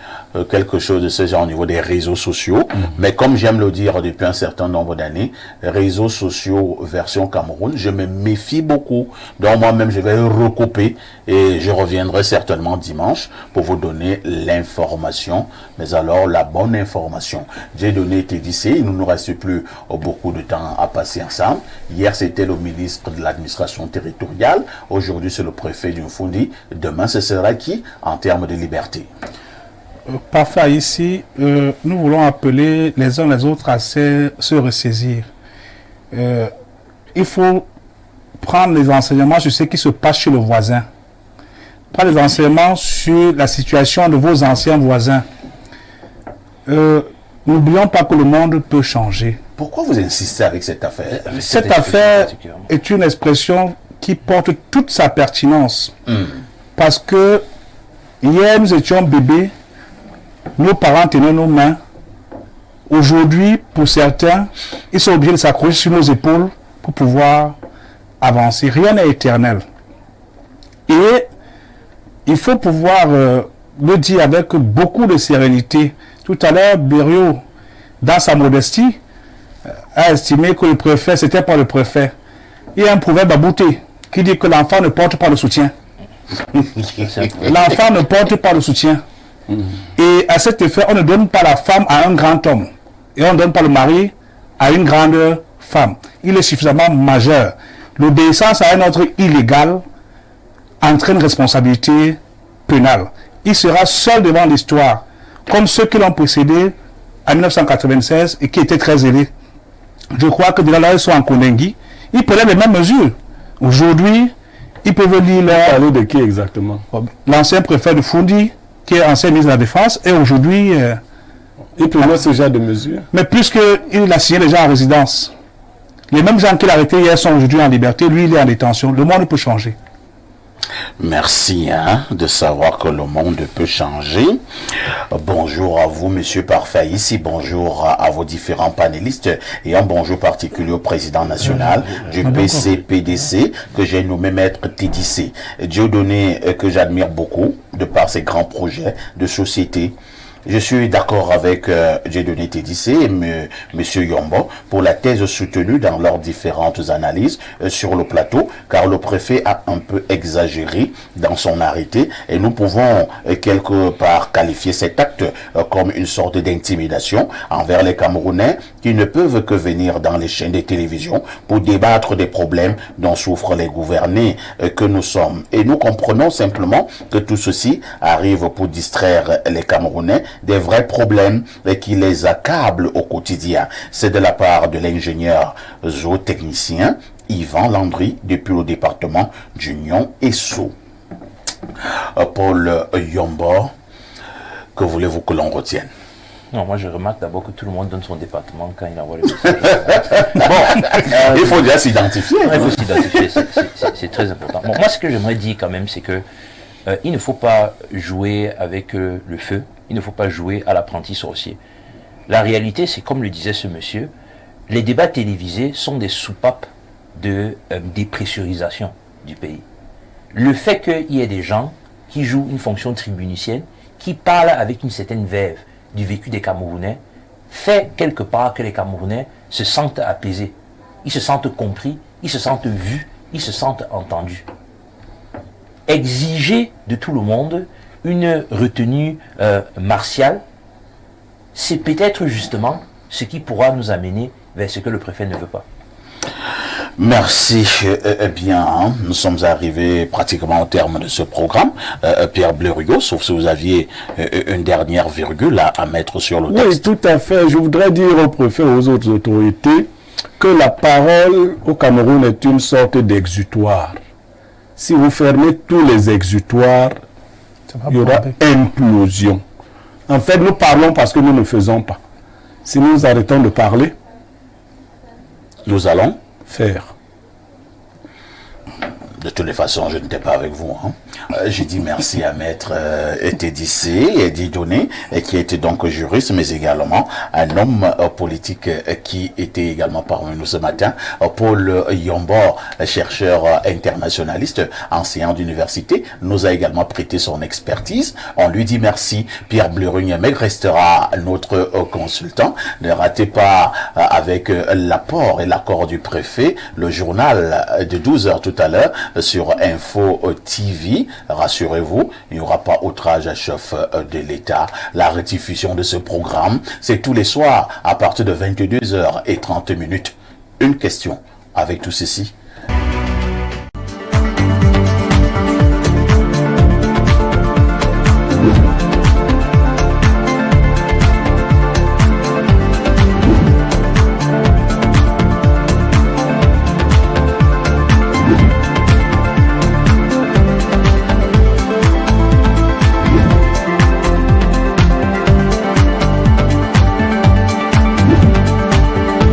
quelque chose de ce genre au niveau des réseaux sociaux, mais comme j'aime le dire depuis un certain nombre d'années, réseaux sociaux version Cameroun, je me méfie beaucoup, donc moi-même je vais recouper et je reviendrai certainement dimanche pour vous donner l'information, mais alors la bonne information. J'ai donné TDC, il ne nous reste plus beaucoup de temps à passer ensemble. Hier c'était le ministre de l'administration territoriale, aujourd'hui c'est le préfet du Mfundi, demain ce sera qui en termes de liberté? Parfois ici, nous voulons appeler les uns les autres à se ressaisir. Il faut prendre les enseignements sur ce qui se passe chez le voisin. Prendre les enseignements sur la situation de vos anciens voisins. N'oublions pas que le monde peut changer. Pourquoi vous insistez avec cette affaire? Cette affaire est une expression qui porte toute sa pertinence. Parce que hier, nous étions bébés, nos parents tenaient nos mains. Aujourd'hui, pour certains, ils sont obligés de s'accrocher sur nos épaules pour pouvoir avancer. Rien n'est éternel. Et il faut pouvoir le dire avec beaucoup de sérénité. Tout à l'heure, Bériot, dans sa modestie, a estimé que le préfet, c'était pas le préfet. Il y a un proverbe à Bouté qui dit que l'enfant ne porte pas le soutien. L'enfant ne porte pas le soutien. Et à cet effet, on ne donne pas la femme à un grand homme. Et on ne donne pas le mari à une grande femme. Il est suffisamment majeur. L'obéissance à un ordre illégal entraîne responsabilité pénale. Il sera seul devant l'histoire, comme ceux qui l'ont précédé en 1996 et qui étaient très zélés. Je crois que de là, ils sont en Kondengi. Ils prenaient les mêmes mesures. Aujourd'hui, ils peuvent lire leur... Parler de qui exactement? L'ancien préfet de Fundi, qui est ancien ministre de la Défense, et aujourd'hui... il prenait ce genre de mesures. Mais puisqu'il a signé les gens en résidence, les mêmes gens qu'il a arrêtés hier sont aujourd'hui en liberté, lui il est en détention. Le monde peut changer. Merci de savoir que le monde peut changer. Bonjour à vous, Monsieur Parfait, ici. Bonjour à vos différents panélistes et un bonjour particulier au président national du PCPDC que j'ai nommé Maître TDC. Dieudonné que j'admire beaucoup de par ses grands projets de société. Je suis d'accord avec Dieudonné Tédissé et M. Yombo pour la thèse soutenue dans leurs différentes analyses sur le plateau, car le préfet a un peu exagéré dans son arrêté et nous pouvons quelque part qualifier cet acte comme une sorte d'intimidation envers les Camerounais qui ne peuvent que venir dans les chaînes de télévision pour débattre des problèmes dont souffrent les gouvernés que nous sommes. Et nous comprenons simplement que tout ceci arrive pour distraire les Camerounais des vrais problèmes qui les accablent au quotidien. C'est de la part de l'ingénieur zootechnicien Yvan Landry depuis le département d'Union et Sceaux. Paul Yombo, que voulez-vous que l'on retienne? Non, moi je remarque d'abord que tout le monde donne son département quand il envoie le message. Il faut déjà s'identifier. Il faut s'identifier, c'est très important. Bon, moi ce que j'aimerais dire quand même, c'est que il ne faut pas jouer avec le feu, il ne faut pas jouer à l'apprenti sorcier. La réalité, c'est comme le disait ce monsieur, les débats télévisés sont des soupapes de dépressurisation du pays. Le fait qu'il y ait des gens qui jouent une fonction tribunicienne, qui parlent avec une certaine verve du vécu des Camerounais, fait quelque part que les Camerounais se sentent apaisés, ils se sentent compris, ils se sentent vus, ils se sentent entendus. Exiger de tout le monde une retenue martiale, c'est peut-être justement ce qui pourra nous amener vers ce que le préfet ne veut pas. Merci. Bien, nous sommes arrivés pratiquement au terme de ce programme. Pierre Bleriot, sauf si vous aviez une dernière virgule à mettre sur le texte. Oui, tout à fait. Je voudrais dire au préfet et aux autres autorités que la parole au Cameroun est une sorte d'exutoire. Si vous fermez tous les exutoires, il y aura implosion. En fait, nous parlons parce que nous ne faisons pas. Si nous arrêtons de parler, nous allons faire. De toutes les façons, je n'étais pas avec vous. J'ai dit merci à Maître Tedissé Dieudonné, qui était donc juriste, mais également un homme politique qui était également parmi nous ce matin. Paul Yombor, chercheur internationaliste, enseignant d'université, nous a également prêté son expertise. On lui dit merci. Pierre Bleriot restera notre consultant. Ne ratez pas, avec l'apport et l'accord du préfet, le journal de 12h tout à l'heure, sur Info TV. Rassurez-vous, il n'y aura pas outrage à chef de l'État. La rediffusion de ce programme, c'est tous les soirs à partir de 22h30. Une question avec tout ceci.